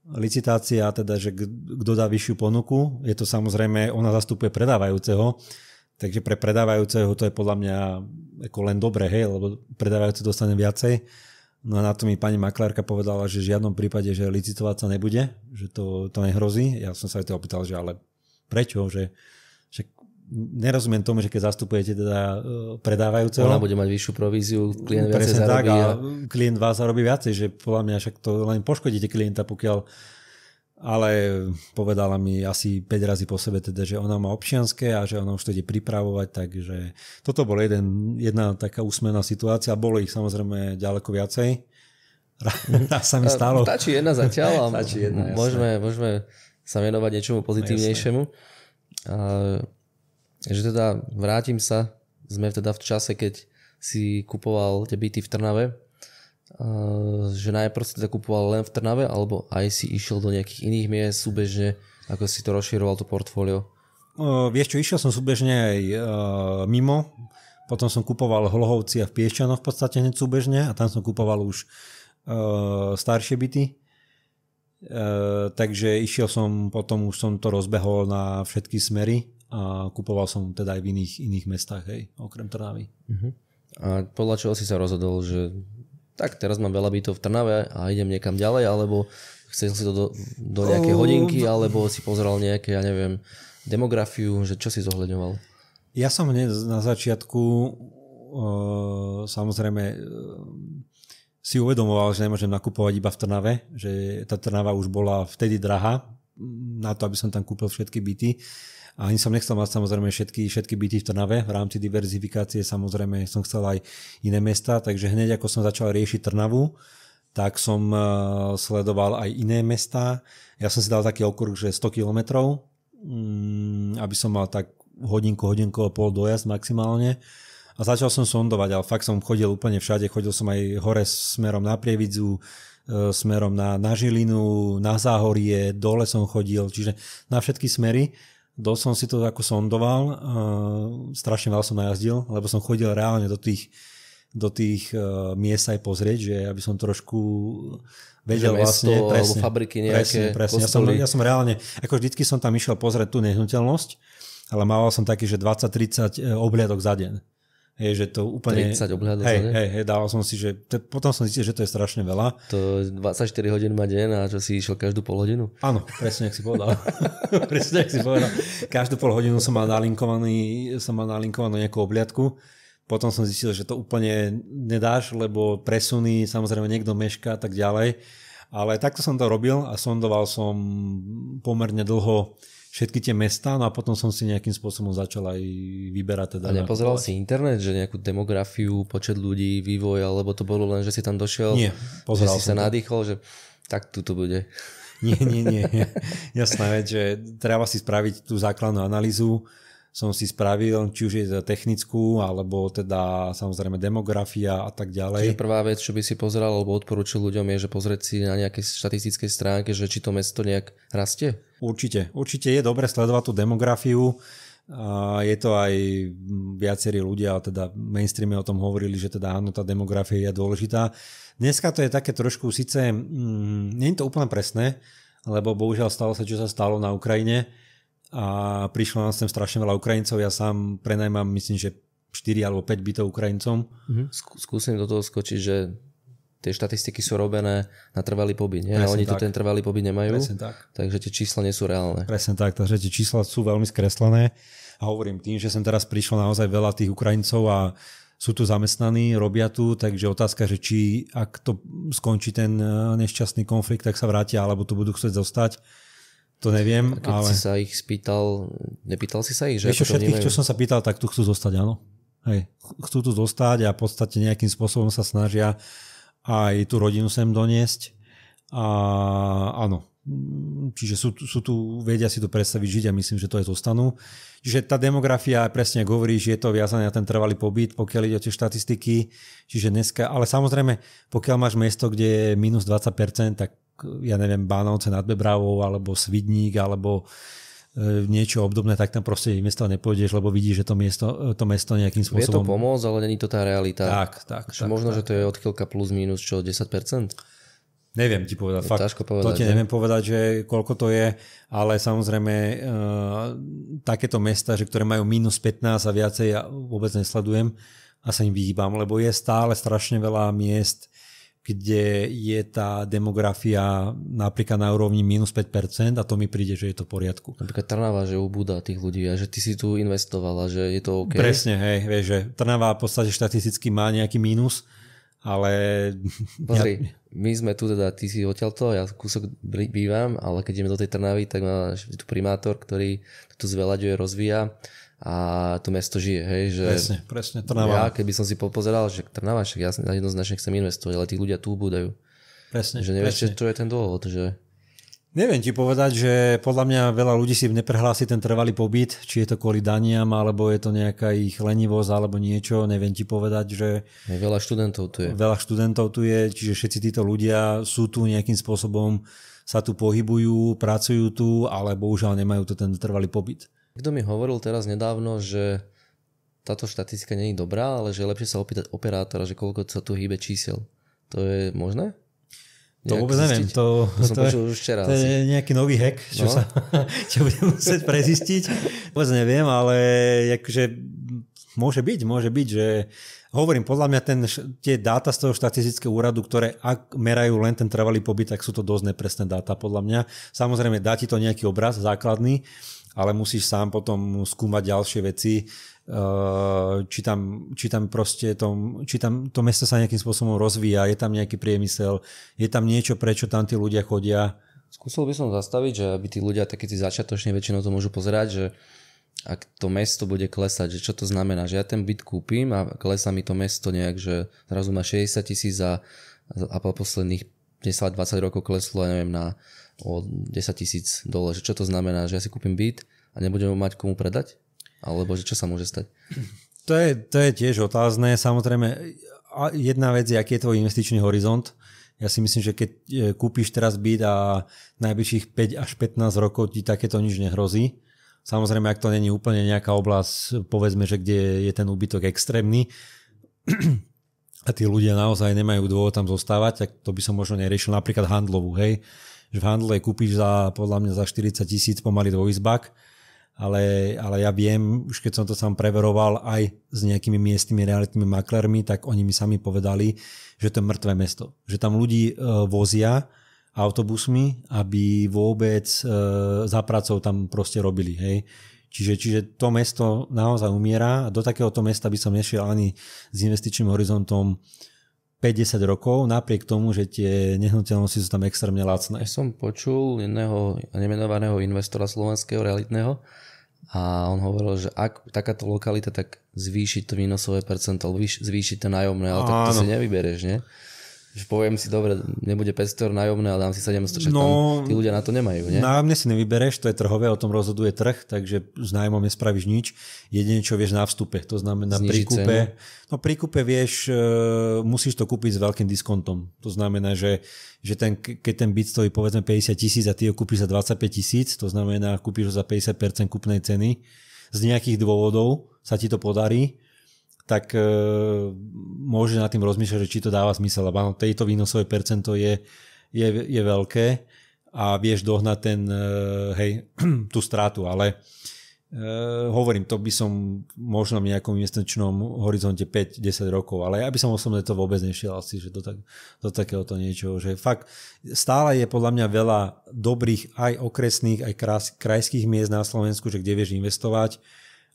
Licitácia, teda, že kto dá vyššiu ponuku, je to samozrejme, ona zastupuje predávajúceho, Takže pre predávajúceho to je podľa mňa ako len dobre, hej, lebo predávajúci dostane viacej. No a na to mi pani maklárka povedala, že v žiadnom prípade, že licitovať sa nebude, že to nehrozí. Ja som sa aj to opýtal, že ale prečo, že nerozumiem tomu, že keď zastupujete teda predávajúceho. Ona bude mať vyššiu províziu, klient viacej zarobí. Tak, a klient vás zarobí viacej, že podľa mňa však to len poškodíte klienta, pokiaľ. Ale povedala mi asi 5 razy po sebe teda, že ona má občianske a že ona už to ide pripravovať, takže toto bol jedna taká úsmevná situácia, bolo ich samozrejme ďaleko viacej. Raz sa mi stalo. Stačí jedna zatiaľ a môžeme sa venovať niečomu pozitívnejšiemu. Že teda vrátim sa, sme teda v čase, keď si kupoval tie byty v Trnave, že najprv si teda kupoval len v Trnave, alebo aj si išiel do nejakých iných miest súbežne, ako si to rozširoval to portfólio? Vieš čo, išiel som súbežne aj mimo, potom som kupoval v Hlohovci a v Piešťanoch v podstate hneď súbežne a tam som kupoval už staršie byty. Takže išiel som, potom už som to rozbehol na všetky smery a kupoval som teda aj v iných mestách, hej, okrem Trnavy. A podľa čoho si sa rozhodol, že tak teraz mám veľa bytov v Trnave a idem niekam ďalej, alebo chcel si to do nejakej hodinky, alebo si pozeral nejaké, ja neviem, demografiu, že čo si zohľadňoval? Ja som hneď na začiatku samozrejme si uvedomoval, že nemôžem nakupovať iba v Trnave, že tá Trnava už bola vtedy drahá na to, aby som tam kúpil všetky byty. A ani som nechcel mať samozrejme všetky byty v Trnave. V rámci diverzifikácie samozrejme som chcel aj iné mesta, takže hneď ako som začal riešiť Trnavu, tak som sledoval aj iné mestá. Ja som si dal taký okruh, že 100 kilometrov, aby som mal tak hodinku a pol dojazd maximálne. A začal som sondovať, ale fakt som chodil úplne všade. Chodil som aj hore smerom na Prievidzu, smerom na Žilinu, na Záhorie, dole som chodil, čiže na všetky smery. Dosť som si to ako sondoval, strašne veľa som najazdil, lebo som chodil reálne do tých miest aj pozrieť, že aby som trošku vedel mesto, vlastne alebo fabriky nejaké. Presne. Ja som reálne, ako vždycky som tam išiel pozrieť tú nehnuteľnosť, ale mával som taký, že 20-30 obhliadok za deň. Hej, že to úplne... 30 obhľadov za deň? Hej, dával som si, že... Potom som zistil, že to je strašne veľa. To 24 hodín má deň a čo si išiel každú pol hodinu? Áno, presne, jak si povedal. Každú pol hodinu som mal nalinkovanú nejakú obhliadku. Potom som zistil, že to úplne nedáš, lebo presuny, samozrejme niekto mešká a tak ďalej. Ale takto som to robil a sondoval som pomerne dlho všetky tie mestá, no a potom som si nejakým spôsobom začal aj vyberať. Teda a nepozeral si internet, že nejakú demografiu, počet ľudí, vývoj, alebo to bolo len, že si tam došiel? Nie, pozeral že si sa nadýchol, že tak tu to bude. Nie. Jasná vec, že treba si spraviť tú základnú analýzu. Som si spravil, či už je to technickú, alebo teda samozrejme demografia a tak ďalej. Čiže prvá vec, čo by si pozeral, alebo odporúčil ľuďom, je, že pozrieť si na nejakej štatistickej stránke, že či to mesto nejak rastie? Určite je dobre sledovať tú demografiu. Je to aj viacerí ľudia, teda mainstreame o tom hovorili, že teda áno, tá demografia je dôležitá. Dneska to je také trošku, síce nie je to úplne presné, lebo bohužiaľ stalo sa, čo sa stalo na Ukrajine, a prišlo nás sem strašne veľa Ukrajincov. Ja sám prenajmám, myslím, že 4 alebo 5 bytov Ukrajincom. Skúsim do toho skočiť, že tie štatistiky sú robené na trvalý pobyt. Nie? Oni tu ten trvalý pobyt nemajú. Presne tak. Takže tie čísla nie sú reálne. Presne tak, takže tie čísla sú veľmi skreslené. A hovorím tým, že sem teraz prišlo naozaj veľa tých Ukrajincov a sú tu zamestnaní, robia tu, takže otázka, že či ak to skončí ten nešťastný konflikt, tak sa vrátia, alebo tu budú chcieť zostať. To neviem, keď ale... si sa ich spýtal, nepýtal si sa ich? Že vieš, všetkých, čo som sa pýtal, tak tu chcú zostať, áno. Hej, chcú tu zostať a v podstate nejakým spôsobom sa snažia aj tú rodinu sem doniesť. A áno, čiže sú tu, vedia si to predstaviť žiť a myslím, že to aj zostanú. Čiže tá demografia, presne ako hovoríš, je to viazané na ten trvalý pobyt, pokiaľ ide o tie štatistiky. Čiže dneska, ale samozrejme, pokiaľ máš mesto, kde je minus 20%, tak ja neviem, Bánovce nad Bebravou, alebo Svidník, alebo niečo obdobné, tak tam proste mesto nepôjdeš, lebo vidíš, že to mesto nejakým spôsobom... Je to pomôcť, ale není to tá realita. Tak. Možno, že to je odchýlka plus minus čo, 10%? Neviem ti povedať, fakt, to ti neviem povedať, že koľko to je, ale samozrejme takéto mesta, že ktoré majú minus 15 a viacej, ja vôbec nesledujem a sa im vyhýbam, lebo je stále strašne veľa miest, kde je tá demografia napríklad na úrovni minus 5% a to mi príde, že je to v poriadku. Napríklad Trnava, že ubúda tých ľudí a že ty si tu investovala, že je to OK. Presne, hej, vieš, že Trnava v podstate štatisticky má nejaký mínus, ale... Pozri, my sme tu teda, ty si odtiaľto, ja kúsok bývam, ale keď ideme do tej Trnavy, tak má tu primátor, ktorý tu zveľaďuje, rozvíja a to mesto žije, hej, že... Presne, Trnava. Ja, keby som si pozeral, že Trnava, však ja jednoznačne chcem investovať, ale tí ľudia tu ubúdajú. Presne. Že nevieš, čo je ten dôvod, že... Neviem ti povedať, že podľa mňa veľa ľudí si neprehlási ten trvalý pobyt, či je to kvôli daniam, alebo je to nejaká ich lenivosť, alebo niečo. Neviem ti povedať, že... Veľa študentov tu je. Veľa študentov tu je, čiže všetci títo ľudia sú tu nejakým spôsobom, sa tu pohybujú, pracujú tu, ale bohužiaľ nemajú to ten trvalý pobyt. Kto mi hovoril teraz nedávno, že táto štatistika nie je dobrá, ale že je lepšie sa opýtať operátora, že koľko sa tu hýbe čísel. To je možné? To vôbec neviem. To som počul už včera. To je nejaký nový hack, čo budem musieť prezistiť. Vôbec neviem, ale akože môže byť, že hovorím, podľa mňa tie dáta z toho štatistického úradu, ktoré ak merajú len ten trvalý pobyt, tak sú to dosť nepresné dáta podľa mňa. Samozrejme dá ti to nejaký obraz základný, ale musíš sám potom skúmať ďalšie veci, či tam to mesto sa nejakým spôsobom rozvíja, je tam nejaký priemysel, je tam niečo, prečo tam tí ľudia chodia. Skúsil by som zastaviť, že aby tí ľudia, takí tí začiatoční väčšinou to môžu pozerať, že ak to mesto bude klesať, že čo to znamená, že ja ten byt kúpim a klesá mi to mesto nejak, že zrazu má 60 000 a po posledných 10-20 rokov kleslo, ja neviem, o 10 000 dole, že čo to znamená, že ja si kúpim byt a nebudem mať komu predať? Alebo že čo sa môže stať? To je tiež otázne. Samozrejme, jedna vec je, aký je tvoj investičný horizont. Ja si myslím, že keď kúpiš teraz byt a najbližších 5 až 15 rokov ti takéto nič nehrozí. Samozrejme, ak to není úplne nejaká oblasť, povedzme, že kde je ten úbytok extrémny a tí ľudia naozaj nemajú dôvod tam zostávať, tak to by som možno neriešil napríklad handlovú, hej. Že v handle kúpiš podľa mňa za 40 000 pomaly dvojizbak, ale ja viem, už keď som to sám preveroval aj s nejakými miestnymi realitnými maklermi, tak oni mi sami povedali, že to je mŕtve mesto. Že tam ľudí vozia autobusmi, aby vôbec za pracou tam proste robili. Hej. Čiže to mesto naozaj umiera a do takéhoto mesta by som nešiel ani s investičným horizontom 50 rokov, napriek tomu, že tie nehnuteľnosti sú tam extrémne lacné. Ja som počul jedného nemenovaného investora slovenského realitného a on hovoril, že ak takáto lokalita, tak zvýšiť to výnosové percento, zvýšiť to nájomné, ale tak to si nevybereš, nie? Že poviem si, dobre, nebude 500 € nájomné, ale dám si 700, však tam tí ľudia na to nemajú, nie? Nájomne si nevybereš, to je trhové, o tom rozhoduje trh, takže s nájmom nespravíš nič. Jedine, čo vieš na vstupe, to znamená pri kúpe. No pri kúpe vieš, musíš to kúpiť s veľkým diskontom. To znamená, že keď ten byt stojí povedzme 50 000 a ty ho kúpiš za 25 000, to znamená, kúpiš ho za 50% kúpnej ceny, z nejakých dôvodov sa ti to podarí, tak môže nad tým rozmýšľať, že či to dáva zmysel. Lebo tejto výnosové percento je veľké a vieš dohnať tú stratu, ale hovorím, to by som možno v nejakom investičnom horizonte 5-10 rokov, ale ja by som osobne to vôbec nešiel asi, že do takéhoto niečoho, že fakt stále je podľa mňa veľa dobrých aj okresných, aj krajských miest na Slovensku, že kde vieš investovať,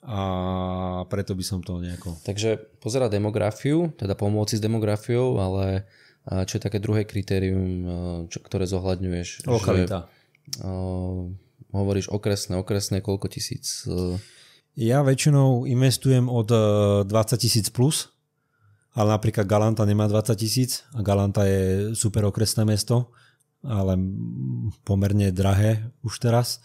a preto by som to nejako... Takže pozerá demografiu, teda pomôcť s demografiou, ale čo je také druhé kritérium, ktoré zohľadňuješ? Lokalita. Hovoríš okresné, koľko tisíc? Ja väčšinou investujem od 20 000 plus, ale napríklad Galanta nemá 20 000 a Galanta je super okresné mesto, ale pomerne drahé už teraz.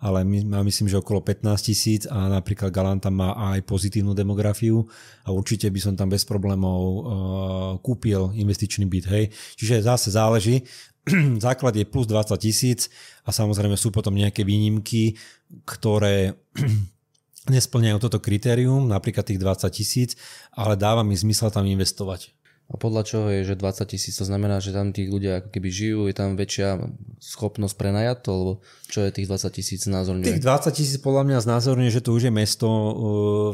Ale myslím, že okolo 15 000 a napríklad Galanta má aj pozitívnu demografiu a určite by som tam bez problémov kúpil investičný byt. Hej. Čiže zase záleží. Základ je plus 20 000 a samozrejme sú potom nejaké výnimky, ktoré nesplňajú toto kritérium, napríklad tých 20 000, ale dáva mi zmysel tam investovať. A podľa čoho je, že 20 000? To znamená, že tam tí ľudia ako keby žijú, je tam väčšia schopnosť prenajať to, alebo čo je tých 20 000 znázorňuje? Tých 20 000 podľa mňa znázorňuje, že to už je mesto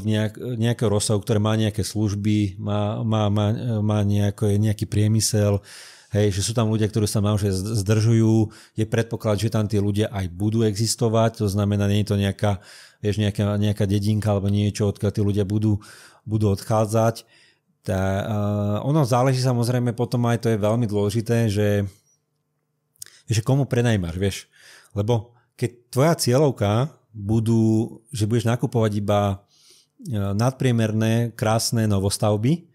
v nejakého rozsahu, ktoré má nejaké služby, má nejaký priemysel, hej, že sú tam ľudia, ktorí sa naozaj zdržujú, je predpoklad, že tam tí ľudia aj budú existovať, to znamená, nie je to nejaká dedinka alebo niečo, odkiaľ tí ľudia budú odchádzať. Ono záleží samozrejme potom aj, to je veľmi dôležité, že komu prenajímaš, vieš. Lebo keď tvoja cieľovka že budeš nakupovať iba nadpriemerné, krásne novostavby,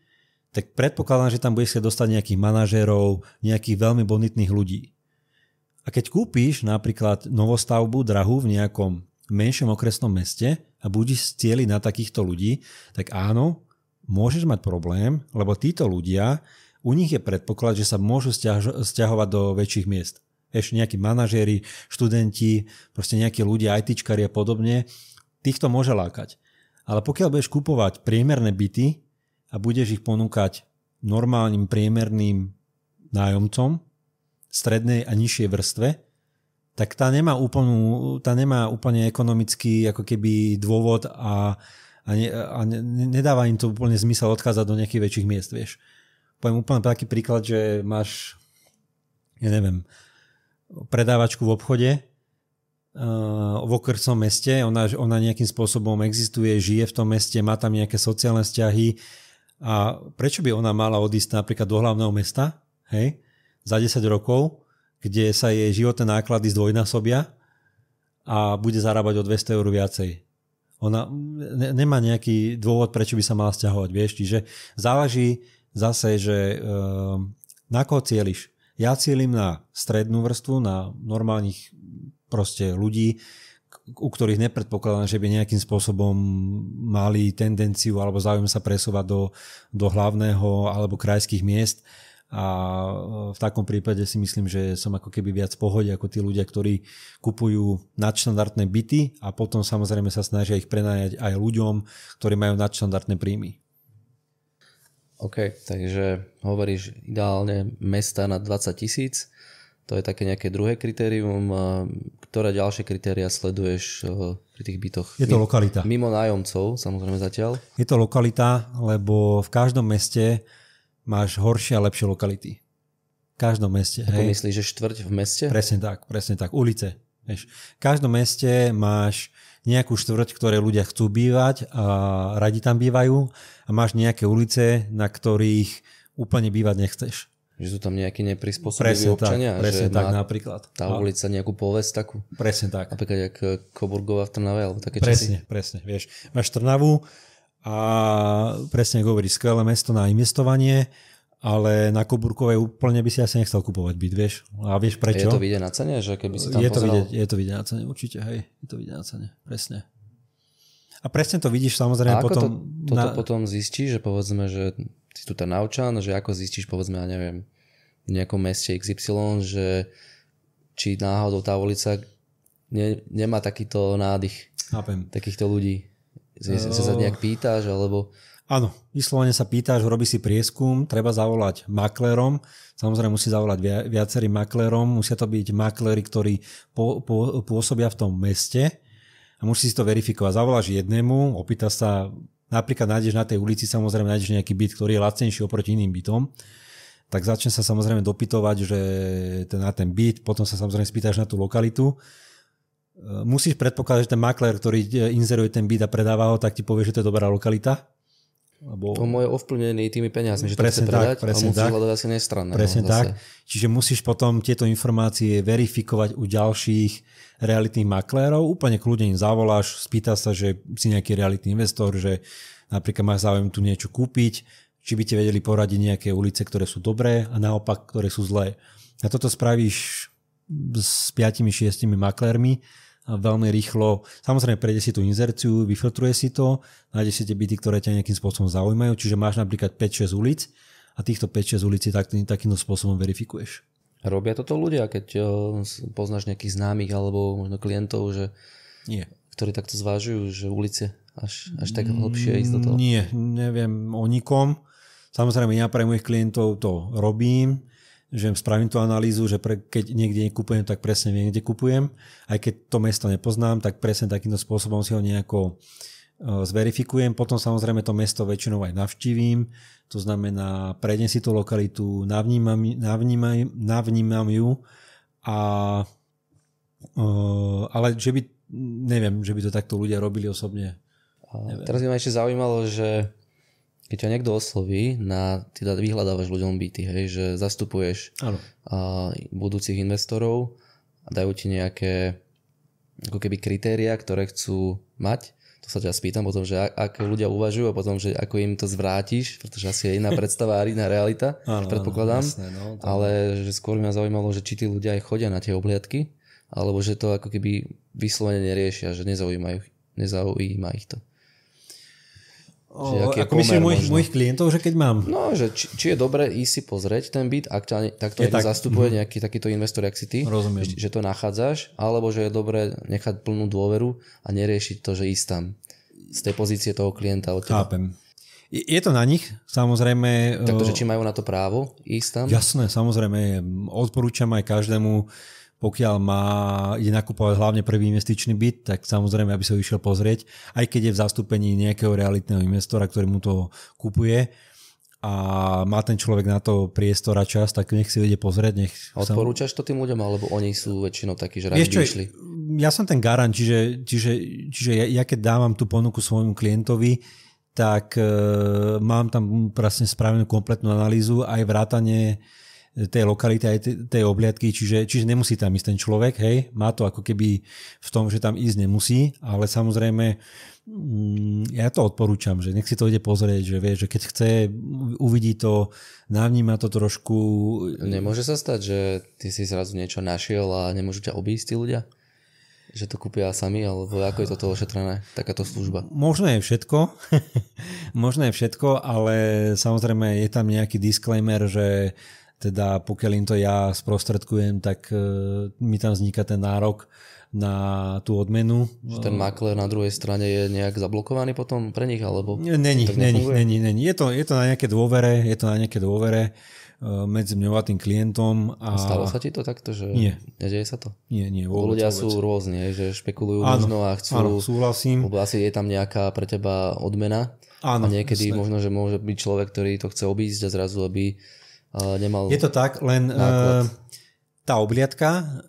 tak predpokladám, že tam budeš sa dostať nejakých manažérov, nejakých veľmi bonitných ľudí. A keď kúpiš napríklad novostavbu drahú v nejakom menšom okresnom meste a budeš cieliť na takýchto ľudí, tak áno, môžeš mať problém, lebo títo ľudia, u nich je predpoklad, že sa môžu sťahovať do väčších miest. Ešte nejakí manažéri, študenti, proste nejakí ľudia, ITčkari a podobne, týchto môže lákať. Ale pokiaľ budeš kupovať priemerné byty a budeš ich ponúkať normálnym priemerným nájomcom strednej a nižšej vrstve, tak tá nemá úplne ekonomický ako keby dôvod a nedáva im to úplne zmysel odchádzať do nejakých väčších miest, vieš. Poviem úplne taký príklad, že máš, predávačku v obchode v okresnom meste, ona nejakým spôsobom existuje, žije v tom meste, má tam nejaké sociálne vzťahy a prečo by ona mala odísť napríklad do hlavného mesta, hej, za 10 rokov, kde sa jej životné náklady zdvojnásobia a bude zarábať o 200 eur viacej. Ona nemá nejaký dôvod, prečo by sa mala sťahovať, vieš. Čiže záleží zase, že na koho cieliš. Ja cielim na strednú vrstvu, na normálnych proste ľudí, u ktorých nepredpokladám, že by nejakým spôsobom mali tendenciu alebo záujem sa presúvať do hlavného alebo krajských miest. A v takom prípade si myslím, že som ako keby viac v pohode ako tí ľudia, ktorí kupujú nadštandardné byty a potom samozrejme sa snažia ich prenajať aj ľuďom, ktorí majú nadštandardné príjmy. OK, takže hovoríš ideálne mesta na 20 000, to je také nejaké druhé kritérium. Ktoré ďalšie kritéria sleduješ pri tých bytoch? Je to lokalita. Mimo nájomcov, samozrejme zatiaľ. Je to lokalita, lebo v každom meste máš horšie a lepšie lokality. V každom meste. Ako myslíš, že štvrť v meste? Presne tak. Ulice. Vieš. V každom meste máš nejakú štvrť, ktoré ľudia chcú bývať a radi tam bývajú a máš nejaké ulice, na ktorých úplne bývať nechceš. Že sú tam nejakí neprispôsobiví občania? Presne tak napríklad. Tá ulica nejakú povesť takú? Presne tak. Napríklad jak Coburgova v Trnave alebo také časy? Presne. Vieš, máš Trnavu a presne ako hovoríš, skvelé mesto na investovanie, ale na Koburkovej úplne by si asi nechcel kupovať byt, vieš. A vieš prečo? Je to vidieť na cene, že keby si tam pozeral? Je to vidieť na cene, určite, hej. Je to vidieť na cene, presne. A presne to vidíš samozrejme a potom... Toto potom zistíš, že povedzme, že si tu ten naučan, že ako zistíš, povedzme, ja neviem, v nejakom meste XY, že či náhodou tá ulica nemá takýto nádych takýchto ľudí. Že sa nejak pýtaš, alebo... Áno, vyslovene sa pýtaš, robí si prieskum, treba zavolať maklérom, samozrejme musí zavolať viacerým maklérom, musia to byť makléri, ktorí pôsobia v tom meste a musí si to verifikovať. Zavoláš jednému, opýtaš sa, napríklad nájdeš na tej ulici, samozrejme nájdeš nejaký byt, ktorý je lacnejší oproti iným bytom, tak začne sa samozrejme dopytovať, že na ten byt, potom sa samozrejme spýtaš na tú lokalitu. Musíš predpokladať, že ten maklér, ktorý inzeruje ten byt a predáva ho, tak ti povie, že to je dobrá lokalita. Lebo... On je ovplyvnený tými peniazmi, že to chce predať a musí hľadať asi nestranné. Presne tak. Čiže musíš potom tieto informácie verifikovať u ďalších realitných maklérov. Úplne kľudne im zavoláš, spýtaš sa, že si nejaký realitný investor, že napríklad máš záujem tu niečo kúpiť, či by ti vedeli poradiť nejaké ulice, ktoré sú dobré a naopak, ktoré sú zlé. A toto spravíš s 5-6 maklérmi a veľmi rýchlo, samozrejme prejde si tú inzerciu, vyfiltruje si to, nájde si tie byty, ktoré ťa nejakým spôsobom zaujímajú, čiže máš napríklad 5-6 ulic a týchto 5-6 ulic takýmto spôsobom verifikuješ. Robia toto ľudia, keď poznáš nejakých známych alebo možno klientov, že nie, ktorí takto zvážujú, že ulice až tak hlbšie ísť do toho? Nie, neviem o nikom. Samozrejme, ja pre mojich klientov to robím, že spravím tú analýzu, že keď niekde nekupujem, tak presne viem, kde kupujem. Aj keď to mesto nepoznám, tak presne takýmto spôsobom si ho nejako zverifikujem. Potom samozrejme to mesto väčšinou aj navštívim. To znamená, prejdem si tú lokalitu, navnímam ju, ale neviem, že by to takto ľudia robili osobne. Teraz by ma ešte zaujímalo, že keď ťa niekto osloví, teda vyhľadávaš ľuďom byty, hej, že zastupuješ budúcich investorov a dajú ti nejaké ako keby kritériá, ktoré chcú mať. To sa ťa spýtam potom, že ako ľudia uvažujú a potom, že ako im to zvrátiš, pretože asi je iná predstava a iná realita, predpokladám. Jasné, ale že skôr mňa zaujímalo, že či tí ľudia aj chodia na tie obhliadky, alebo že to ako keby vyslovene neriešia, že nezaujíma ich to. Ako myslím mojich klientov, že keď mám... No, že či je dobre ísť si pozrieť ten byt, ak ťa takto zastupuje nejaký takýto investor, jak si ty, že to nachádzaš, alebo že je dobre nechať plnú dôveru a neriešiť to, že ísť tam z tej pozície toho klienta od teba. Chápem. Je to na nich, samozrejme... Takto, že či majú na to právo ísť tam? Jasné, samozrejme. Odporúčam aj každému, pokiaľ ide nakupovať hlavne prvý investičný byt, tak samozrejme, aby sa ho išiel pozrieť, aj keď je v zastúpení nejakého realitného investora, ktorý mu to kupuje a má ten človek na to priestor a čas, tak nech si ide pozrieť. Odporúčaš to tým ľuďom, alebo oni sú väčšinou takí, že rádi by išli? Ja som ten garant, čiže ja keď dávam tú ponuku svojmu klientovi, tak mám tam presne spravenú kompletnú analýzu, aj vrátane tej lokality, aj tej obhliadky, čiže nemusí tam ísť ten človek, hej, má to ako keby v tom, že tam ísť nemusí, ale samozrejme ja to odporúčam, že nech si to ide pozrieť, že vie, že keď chce, uvidí to, navníma to trošku. Nemôže sa stať, že ty si zrazu niečo našiel a nemôžu ťa obísť tí ľudia? Že to kúpia sami, alebo ako je toto ošetrené, takáto služba? Možno je všetko, ale samozrejme je tam nejaký disclaimer, že teda pokiaľ im to ja sprostredkujem, tak mi tam vzniká ten nárok na tú odmenu. Že ten maklér na druhej strane je nejak zablokovaný potom pre nich, alebo? Není. Je to na nejaké dôvere, medzi mňou a tým klientom. A stalo sa ti to takto, že nie. Nedeje sa to? Nie. Ľudia sú rôzni, že špekulujú možno a chcú. Áno, súhlasím. Lebo asi je tam nejaká pre teba odmena. Áno, a niekedy jasné. Možno, že môže byť človek, ktorý to chce obísť a zrazu, aby nemal... Je to tak, len tá obhliadka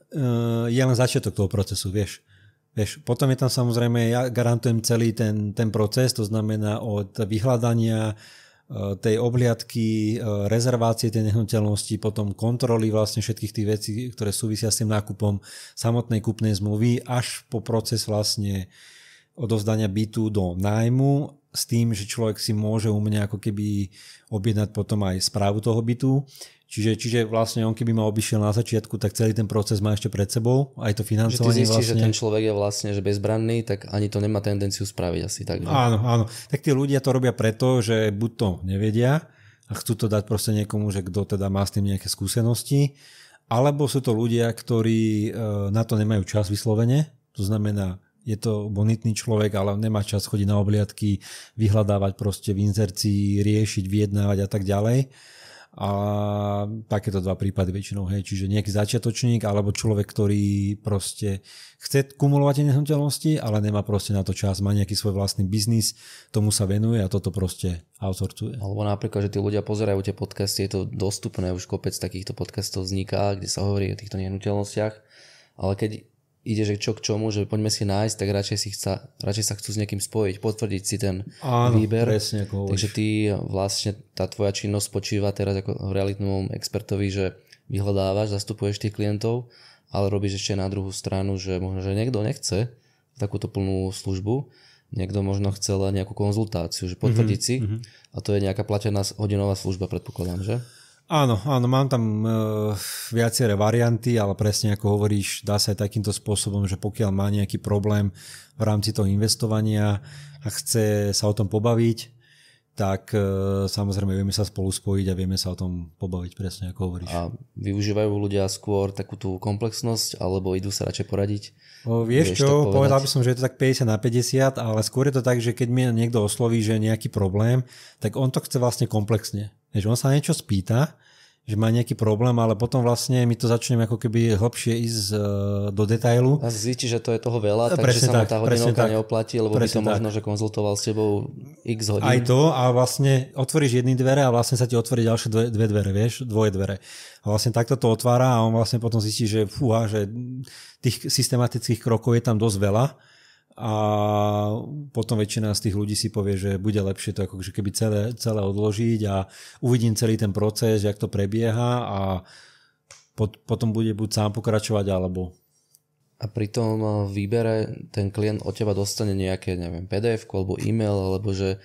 je len začiatok toho procesu, vieš. Potom je tam samozrejme, ja garantujem celý ten proces, to znamená od vyhľadania tej obhliadky, rezervácie tej nehnuteľnosti, potom kontroly vlastne všetkých tých vecí, ktoré súvisia s tým nákupom, samotnej kúpnej zmluvy, až po proces vlastne odovzdania bytu do nájmu, s tým, že človek si môže u mňa ako keby objednať potom aj správu toho bytu. Čiže vlastne on keby ma obišiel na začiatku, tak celý ten proces má ešte pred sebou, aj to financovanie. Že ty zistíš, vlastne. Že ten človek je vlastne že bezbranný, tak ani to nemá tendenciu spraviť asi tak. Že? Áno. Tak tí ľudia to robia preto, že buď to nevedia a chcú to dať proste niekomu, že kto teda má s tým nejaké skúsenosti, alebo sú to ľudia, ktorí na to nemajú čas vyslovene, to znamená, je to bonitný človek, ale nemá čas chodiť na obhliadky, vyhľadávať proste v inzercii, riešiť, vyjednávať a tak ďalej. A takéto dva prípady väčšinou, hej, čiže nejaký začiatočník alebo človek, ktorý proste chce kumulovať nehnuteľnosti, ale nemá proste na to čas, má nejaký svoj vlastný biznis, tomu sa venuje a toto proste outsourcuje. Alebo napríklad, že tí ľudia pozerajú tie podcasty, je to dostupné, už kopec takýchto podcastov vzniká, kde sa hovorí o týchto nehnuteľnostiach, ale keď ide, že čo k čomu, že poďme si nájsť, tak radšej sa chcú s niekým spojiť, potvrdiť si ten výber. Presne, takže ty vlastne, tá tvoja činnosť spočíva teraz ako realitnom expertovi, že vyhľadávaš, zastupuješ tých klientov, ale robíš ešte na druhú stranu, že možno, že niekto nechce takúto plnú službu, niekto možno chcel nejakú konzultáciu, že potvrdiť si a to je nejaká platená hodinová služba, predpokladám, že? Áno, mám tam viaceré varianty, ale presne ako hovoríš, dá sa aj takýmto spôsobom, že pokiaľ má nejaký problém v rámci toho investovania a chce sa o tom pobaviť, tak samozrejme vieme sa spolu spojiť a vieme sa o tom pobaviť presne, ako hovoríš. A využívajú ľudia skôr takú tú komplexnosť, alebo idú sa radšej poradiť? Vieš čo, povedal by som, že je to tak 50/50, ale skôr je to tak, že keď mi niekto osloví, že je nejaký problém, tak on to chce vlastne komplexne. On sa niečo spýta, že má nejaký problém, ale potom vlastne my to začneme ako keby hlbšie ísť do detailu. A zistí, že to je toho veľa, takže sa mu tá hodinovka neoplatí, lebo by to možno, že konzultoval s tebou x hodín. Aj to a vlastne otvoríš jedny dvere a vlastne sa ti otvorí ďalšie dve dvere, vieš, dvoje dvere. A vlastne takto to otvára a on vlastne potom zistí, že fúha, že tých systematických krokov je tam dosť veľa. A potom väčšina z tých ľudí si povie, že bude lepšie to ako keby celé odložiť a uvidím celý ten proces, jak to prebieha a potom bude buď sám pokračovať alebo... A pri tom výbere ten klient od teba dostane nejaké, neviem, PDF alebo e-mail, alebo že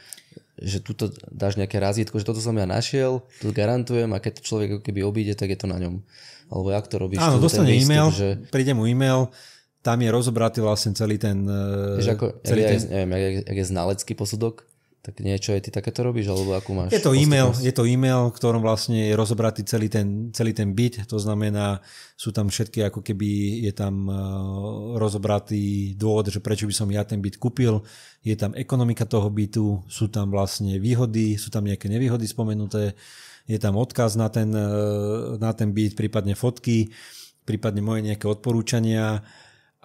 tuto dáš nejaké razítko, že toto som ja našiel, to garantujem a keď to človek keby obíde, tak je to na ňom. Alebo jak to robíš? Áno, dostane e-mail, príde mu e-mail, tam je rozobratý vlastne celý ten... Neviem, jak je znalecký posudok, tak niečo aj ty takéto robíš, alebo akú máš? Je to e-mail, v ktorom vlastne je rozobratý celý ten byt, to znamená, sú tam všetky, ako keby je tam rozobratý dôvod, že prečo by som ja ten byt kúpil, je tam ekonomika toho bytu, sú tam vlastne výhody, sú tam nejaké nevýhody spomenuté, je tam odkaz na ten byt, prípadne fotky, prípadne moje nejaké odporúčania.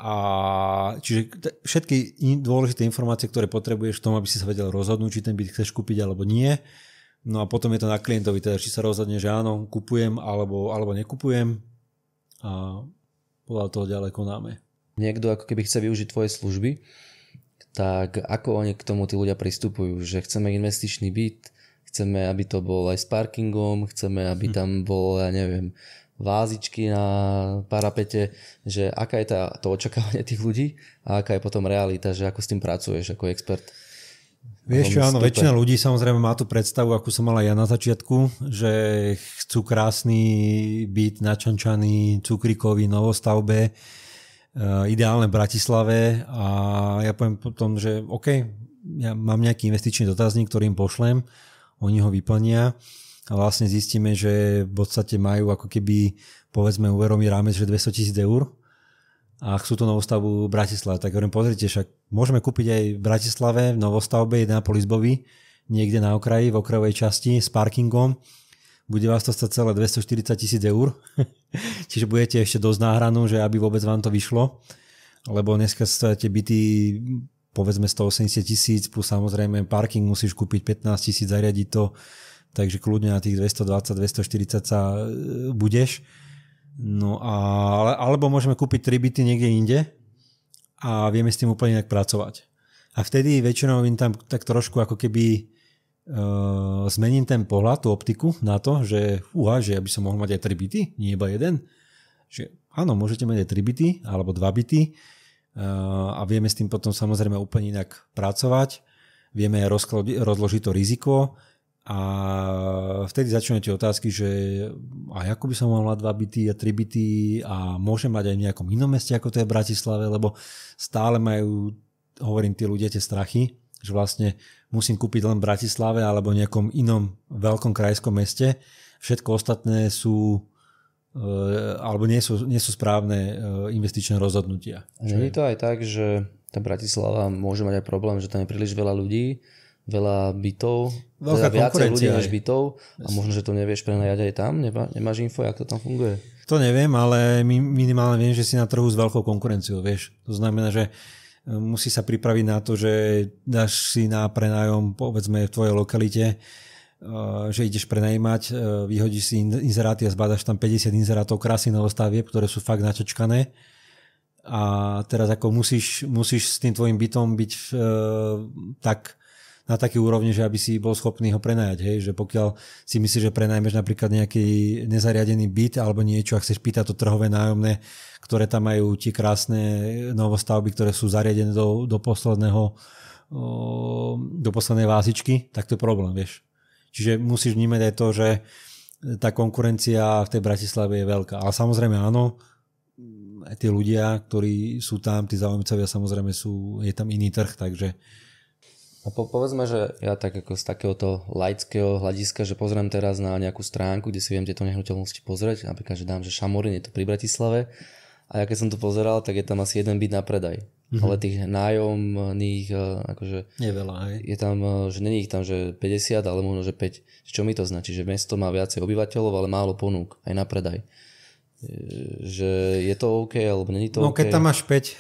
A čiže všetky dôležité informácie, ktoré potrebuješ v tom, aby si sa vedel rozhodnúť, či ten byt chceš kúpiť alebo nie. No a potom je to na klientovi, teda či sa rozhodne, že áno, kupujem alebo nekupujem a podľa toho ďalej konáme. Niekto ako keby chce využiť tvoje služby, tak ako oni k tomu tí ľudia pristupujú? Že chceme investičný byt, chceme, aby to bol aj s parkingom, chceme, aby tam bol, ja neviem, vázičky na parapete, že aká je to očakávanie tých ľudí a aká je potom realita, že ako s tým pracuješ ako expert. Vieš čo, áno, väčšina ľudí samozrejme má tú predstavu, akú som mal aj ja na začiatku, že chcú krásny byt načančaný, cukríkový, novostavbe, ideálne v Bratislave a ja poviem potom, že OK, ja mám nejaký investičný dotazník, ktorý im pošlem, oni ho vyplnia. A vlastne zistíme, že v podstate majú ako keby, povedzme, úverový rámec, že 200 000 eur a chcú tú novostavbu v Bratislave. Tak hovorím, pozrite, však môžeme kúpiť aj v Bratislave v novostavbe 1,5 izbový, niekde na okraji, v okrajovej časti s parkingom. Bude vás to stať celé 240 000 eur. Čiže budete ešte dosť náhranu, že aby vôbec vám to vyšlo. Lebo dneska stojíte byty povedzme 180 000 plus samozrejme parking musíš kúpiť 15 000, zariadiť to. Takže kľudne na tých 220, 240 sa budeš. No alebo môžeme kúpiť 3 byty niekde inde a vieme s tým úplne inak pracovať. A vtedy väčšinou im tam tak trošku ako keby zmením ten pohľad, tú optiku na to, že že ja by som mohol mať aj 3 byty, nie iba jeden. Že áno, môžete mať aj 3 byty alebo 2 byty a vieme s tým potom samozrejme úplne inak pracovať. Vieme rozložiť to riziko. A vtedy začnú tie otázky, že a ako by som mal 2 byty a 3 byty a môžem mať aj v nejakom inom meste, ako to je v Bratislave, lebo stále majú, hovorím, tí ľudia tie strachy, že vlastne musím kúpiť len v Bratislave alebo nejakom inom veľkom krajskom meste. Všetko ostatné sú alebo nie sú správne investičné rozhodnutia. Nie je to aj tak, že tá Bratislava môže mať aj problém, že tam je príliš veľa ľudí, veľa bytov, veľa viacej ľudí než bytov a možno, že to nevieš prenajať aj tam? Nemáš info, jak to tam funguje? To neviem, ale minimálne viem, že si na trhu s veľkou konkurenciou, vieš. To znamená, že musí sa pripraviť na to, že dáš si na prenájom, povedzme v tvojej lokalite, že ideš prenajímať, vyhodíš si inzeráty a zbadaš tam 50 inzerátov krásnych novostavieb, ktoré sú fakt načečkané. A teraz ako musíš s tým tvojim bytom byť tak na taký úrovni, že aby si bol schopný ho prenajať. Hej? Že pokiaľ si myslíš, že prenajmeš napríklad nejaký nezariadený byt alebo niečo a chceš pýtať to trhové nájomné, ktoré tam majú tie krásne novostavby, ktoré sú zariadené do poslednej vázičky, tak to je problém, vieš. Čiže musíš vnímať aj to, že tá konkurencia v tej Bratislave je veľká. Ale samozrejme áno, aj tí ľudia, ktorí sú tam, tí záujemcovia, samozrejme je tam iný trh, takže A povedzme, že ja tak ako z takéhoto laického hľadiska, že pozriem teraz na nejakú stránku, kde si viem tieto nehnuteľnosti pozrieť, napríklad, že dám, že Šamorín je to pri Bratislave a ja keď som to pozeral, tak je tam asi jeden byt na predaj. Ale tých nájomných, akože... Je veľa, hej. Je tam, že není ich tam, že 50, ale možno, že 5. Čo mi to značí? Že mesto má viacej obyvateľov, ale málo ponúk, aj na predaj. Že je to OK, alebo není to OK? No keď tam máš 5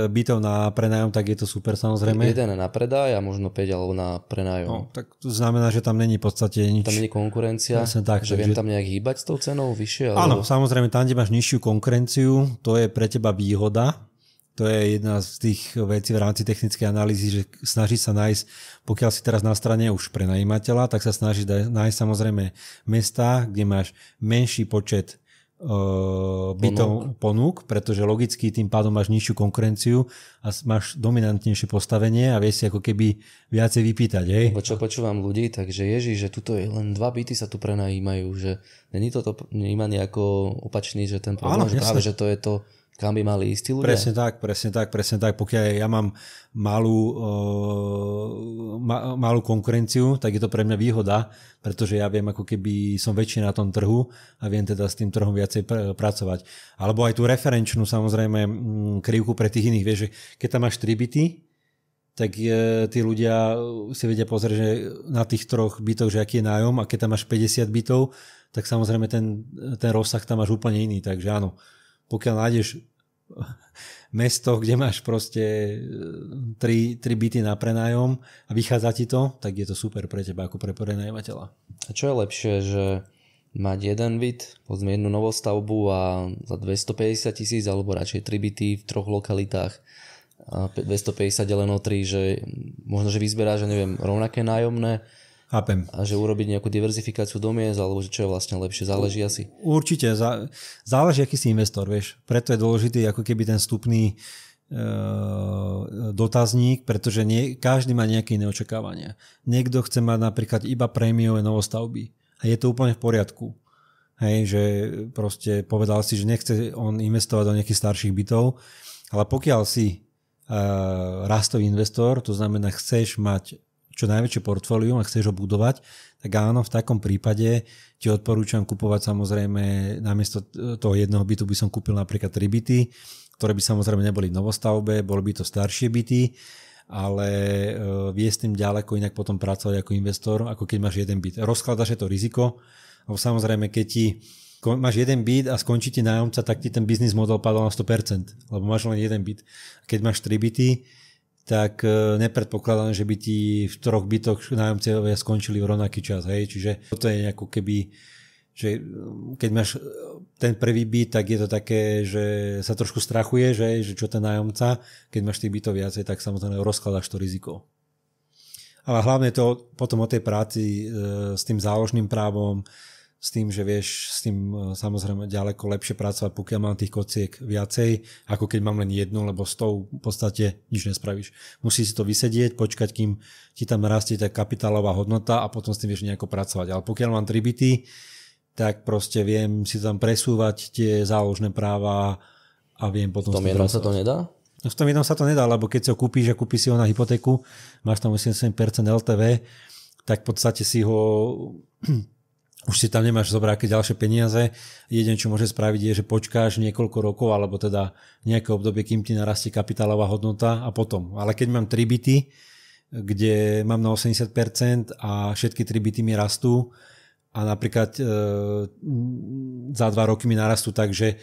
bytov na prenájom, tak je to super samozrejme. Jeden na predaj a možno 5 alebo na prenájom. No, tak to znamená, že tam není v podstate nič. Tam není konkurencia, tak, že viem tam nejak hýbať s tou cenou vyššie? Áno, samozrejme, tam, kde máš nižšiu konkurenciu, to je pre teba výhoda. To je jedna z tých vecí v rámci technickej analýzy, že snaží sa nájsť, pokiaľ si teraz na strane už prenajímateľa, tak sa snaží nájsť samozrejme mesta, kde máš menší počet bytov ponúk, pretože logicky tým pádom máš nižšiu konkurenciu a máš dominantnejšie postavenie a vieš si ako keby viacej vypýtať. Hej? Lebo čo počúvam ľudí, takže Ježiš, že tuto je len 2 byty sa tu prenajímajú, že není toto vnímaný ako opačný, že ten problém, že práve, že to je to, kam by mali ísť tí ľudia? Presne tak. Pokiaľ ja mám malú konkurenciu, tak je to pre mňa výhoda, pretože ja viem, ako keby som väčší na tom trhu a viem teda s tým trhom viacej pracovať. Alebo aj tú referenčnú, samozrejme, krivku pre tých iných. Vieš, že keď tam máš 3 byty, tak tí ľudia si vedia pozrieť, že na tých 3 bytoch, že aký je nájom, a keď tam máš 50 bytov, tak samozrejme ten rozsah tam máš úplne iný. Takže áno, pokiaľ nájdeš mesto, kde máš proste 3 byty na prenájom a vychádza ti to, tak je to super pre teba ako pre prenajímateľa. A čo je lepšie, že mať jeden byt, povedzme jednu novostavbu a za 250 000, alebo radšej 3 byty v 3 lokalitách a 250 deleno 3, že možno, že vyzberá, že neviem, rovnaké nájomné. Chápem. A že urobiť nejakú diverzifikáciu do miest, alebo že čo je vlastne lepšie, záleží asi? Určite, záleží, aký si investor, vieš. Preto je dôležitý ako keby ten vstupný dotazník, pretože každý má nejaké iné očakávania. Niekto chce mať napríklad iba prémiové novostavby a je to úplne v poriadku. Hej, že proste povedal si, že nechce on investovať do nejakých starších bytov, ale pokiaľ si rastový investor, to znamená, chceš mať čo najväčšie portfólium a chceš ho budovať, tak áno, v takom prípade ti odporúčam kupovať samozrejme, namiesto toho jedného bytu by som kúpil napríklad 3 byty, ktoré by samozrejme neboli v novostavbe, boli by to staršie byty, ale vie s tým ďaleko inak potom pracovať ako investor, ako keď máš jeden byt. Rozkladaš to riziko, lebo samozrejme, keď máš jeden byt a skončí ti nájomca, tak ti ten biznis model padol na 100%, lebo máš len jeden byt. Keď máš 3 byty, tak nepredpokladám, že by ti v 3 bytoch nájomcovia skončili v rovnaký čas. Hej? Čiže toto je ako keby, že keď máš ten prvý byt, tak je to také, že sa trošku strachuje, že čo ten nájomca, keď máš tých bytov viacej, tak samozrejme rozkladaš to riziko. Ale hlavne to potom o tej práci s tým záložným právom, s tým, že vieš s tým samozrejme ďaleko lepšie pracovať, pokiaľ mám tých kociek viacej, ako keď mám len jednu, lebo s tou v podstate nič nespravíš. Musíš si to vysedieť, počkať, kým ti tam rastie tá kapitálová hodnota a potom s tým vieš nejako pracovať. Ale pokiaľ mám 3 byty, tak proste viem si tam presúvať tie záložné práva a viem potom... V tom jednom sa to nedá? V tom jednom sa to nedá, lebo keď si ho kúpíš a kúpíš si ho na hypotéku, máš tam 87% LTV, tak v podstate si ho... už si tam nemáš zobrať ďalšie peniaze. Jedine, čo môže spraviť, je, že počkáš niekoľko rokov, alebo teda nejaké obdobie, kým ti narastie kapitálová hodnota a potom. Ale keď mám 3 byty, kde mám na 80% a všetky 3 byty mi rastú a napríklad za 2 roky mi narastú tak, že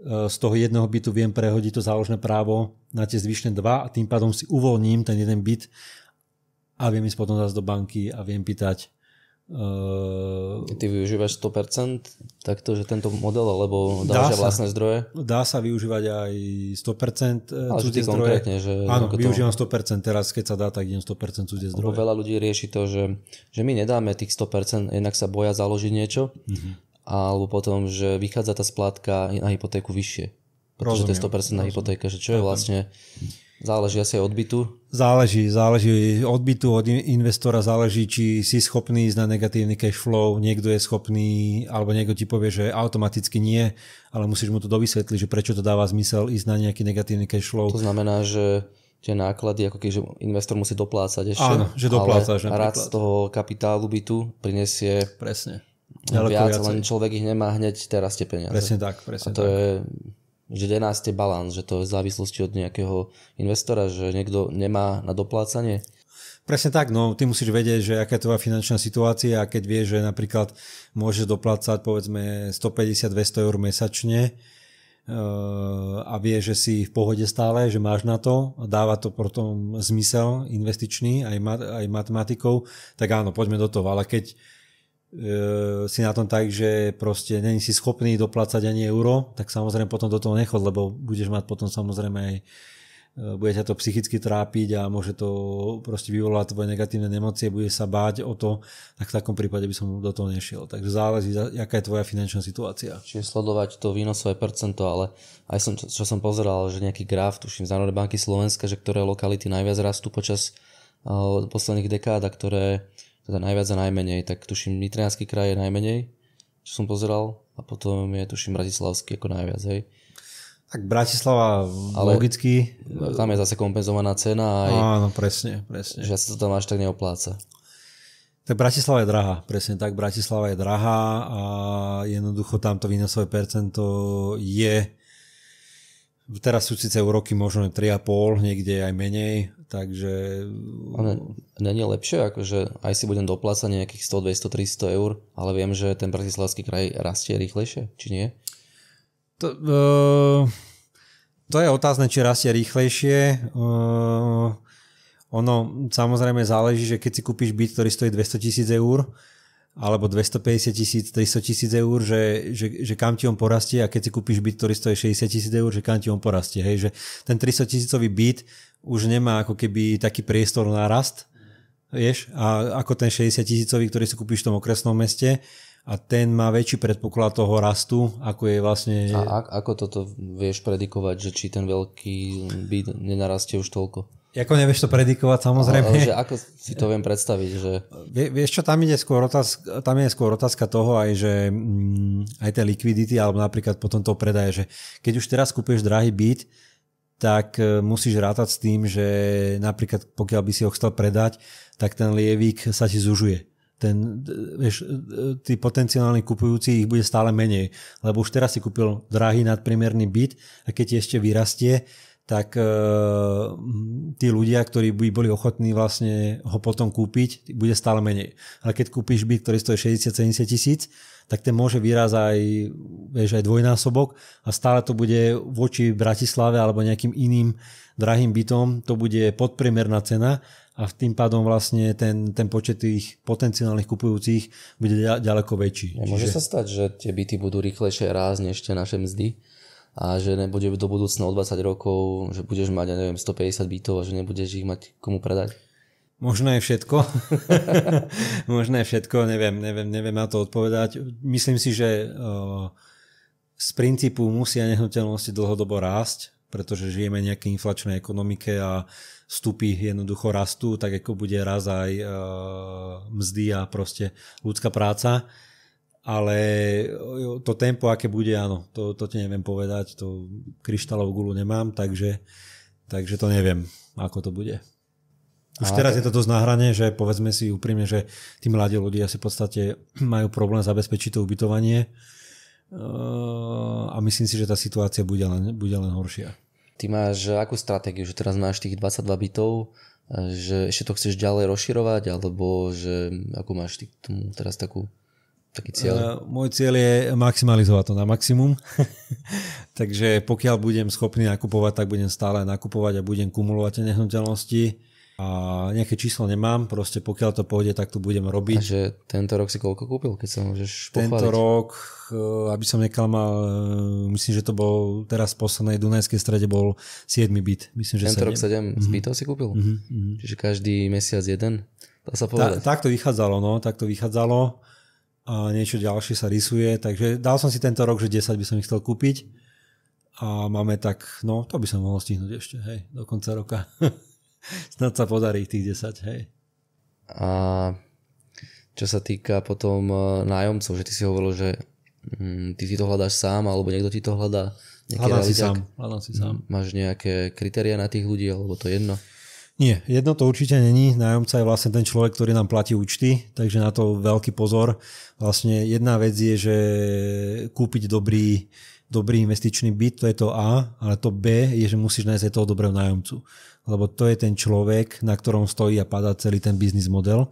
z toho jedného bytu viem prehodiť to záložné právo na tie zvyšné 2 a tým pádom si uvoľním ten jeden byt a viem ísť potom zase do banky a viem pýtať. Ty využívaš 100% takto, že tento model, alebo dáš vlastné zdroje? Dá sa využívať aj 100% cudzie zdroje. Že áno, využívam 100%, teraz keď sa dá, tak idem 100% cudzie zdroje. Veľa ľudí rieši to, že my nedáme tých 100%, jednak sa boja založiť niečo, alebo potom, že vychádza tá splátka na hypotéku vyššie. Pretože to je 100% na hypotéka, že čo je vlastne... Záleží asi aj od bytu? Záleží od bytu, od investora, záleží, či si schopný ísť na negatívny cash flow, niekto je schopný, alebo niekto ti povie, že automaticky nie, ale musíš mu to dovysvetliť, že prečo to dáva zmysel ísť na nejaký negatívny cash flow. To znamená, že tie náklady, ako keďže investor musí doplácať ešte. Áno, že doplácaš ale rast toho kapitálu bytu prinesie presne. Viac, len človek ich nemá hneď teraz tie peniaze. Presne tak. A to je, že kde nás je balans, že to je v závislosti od nejakého investora, že niekto nemá na doplácanie. Presne tak, no ty musíš vedieť, že aká je tvoja finančná situácia a keď vieš, že napríklad môžeš doplácať povedzme 150-200 eur mesačne a vieš, že si v pohode stále, že máš na to a dáva to potom zmysel investičný aj matematikou, tak áno, poďme do toho, ale keď si na tom tak, že proste není si schopný doplácať ani euro, tak samozrejme potom do toho nechod, lebo budeš mať potom samozrejme aj bude ťa to psychicky trápiť a môže to proste vyvolať tvoje negatívne emócie, bude sa báť o to, tak v takom prípade by som do toho nešiel. Takže záleží, aká je tvoja finančná situácia. Čiže sledovať to výnosové percento, ale aj čo som pozeral, že nejaký graf, tuším z Národnej banky Slovenska, že ktoré lokality najviac rastú počas posledných dekád a ktoré teda najviac a najmenej, tak tuším Nitriansky kraj je najmenej, čo som pozeral, a potom je tuším Bratislavský ako najviac, hej. Tak Bratislava logicky. Tam je zase kompenzovaná cena. Áno, presne. Že sa to tam až tak neopláca. Tak Bratislava je drahá, presne tak. Bratislava je drahá a jednoducho tamto výnosové percento je. Teraz sú síce úroky možno 3,5, niekde aj menej, takže... Ale nie je lepšie, akože aj si budem doplácať nejakých 100, 200, 300 eur, ale viem, že ten bratislavský kraj rastie rýchlejšie, či nie? To je otázne, či rastie rýchlejšie. Ono samozrejme záleží, že keď si kúpiš byt, ktorý stojí 200 000 eur, alebo 250 000, 300 000 eur, že kam ti on porastie, a keď si kúpiš byt, ktorý stojí 60 000 eur, že kam ti on porastie. Hej? Že ten 300 000 byt už nemá ako keby taký priestor na rast, vieš, a ako ten 60 000, ktorý si kúpiš v tom okresnom meste, a ten má väčší predpoklad toho rastu, ako je vlastne... A ako toto vieš predikovať, že či ten veľký byt nenarastie už toľko? Ako nevieš to predikovať, samozrejme. Ale že ako si to viem predstaviť, že... Vieš čo, tam je skôr otázka toho aj, že aj tej likvidity, alebo napríklad potom toho predaje, že keď už teraz kúpiš drahý byt, tak musíš rátať s tým, že napríklad pokiaľ by si ho chcel predať, tak ten lievik sa ti zužuje. Tí potenciálni kupujúci ich bude stále menej, lebo už teraz si kúpil drahý nadpriemerný byt a keď ti ešte vyrastie, tak tí ľudia, ktorí by boli ochotní vlastne ho potom kúpiť, bude stále menej. Ale keď kúpiš byt, ktorý stojí 60-70 tisíc, tak ten môže vyrazť aj dvojnásobok a stále to bude voči Bratislave alebo nejakým iným drahým bytom, to bude podpriemerná cena a tým pádom vlastne ten počet tých potenciálnych kupujúcich bude ďaleko väčší. Môže sa stať, že tie byty budú rýchlejšie rásť než tie naše mzdy a že nebude do budúcna o 20 rokov, že budeš mať, 150 bytov a že nebudeš ich mať komu predať? Možno je všetko. Možno je všetko, neviem na to odpovedať. Myslím si, že z princípu musia nehnuteľnosti dlhodobo rásť, pretože žijeme v nejakej inflačnej ekonomike a vstupy jednoducho rastú, tak ako bude raz aj mzdy a proste ľudská práca. Ale to tempo, aké bude, áno, to ti neviem povedať, to kryštálovú guľu nemám, takže to neviem, ako to bude. Už teraz je to dosť na hrane, že povedzme si úprimne, že tí mladí ľudia si v podstate majú problém zabezpečiť to ubytovanie a myslím si, že tá situácia bude len horšia. Ty máš akú stratégiu, že teraz máš tých 22 bytov, že ešte to chceš ďalej rozširovať, alebo že akú máš ty k tomu teraz taký cieľ? Môj cieľ je maximalizovať to na maximum. Takže pokiaľ budem schopný nakupovať, tak budem stále nakupovať a budem kumulovať tie nehnuteľnosti. A nejaké číslo nemám, proste pokiaľ to pôjde, tak to budem robiť. A že tento rok si koľko kúpil, keď sa môžeš pochváliť? Tento rok, aby som neklamal, myslím, že to bol teraz v poslednej Dunajskej strede bol 7 byt. Myslím, že tento rok 7 bytov si kúpil? Čiže každý mesiac jeden? Dá sa povedať? Tak to vychádzalo, a niečo ďalšie sa rysuje, takže dal som si tento rok, že 10 by som ich chcel kúpiť a máme tak, no to by som mohol stihnúť ešte, hej, do konca roka. Snad sa podarí tých 10, hej. A čo sa týka potom nájomcov, že ty si hovoril, že ty si to hľadáš sám, alebo niekto ti to hľadá, Hľadám si sám. Máš nejaké kritéria na tých ľudí, alebo to jedno? Nie, jedno to určite není. Nájomca je vlastne ten človek, ktorý nám platí účty, takže na to veľký pozor. Vlastne jedna vec je, že kúpiť dobrý investičný byt, to je to A, ale to B je, že musíš nájsť aj toho dobrého nájomcu. Lebo to je ten človek, na ktorom stojí a padá celý ten biznis model.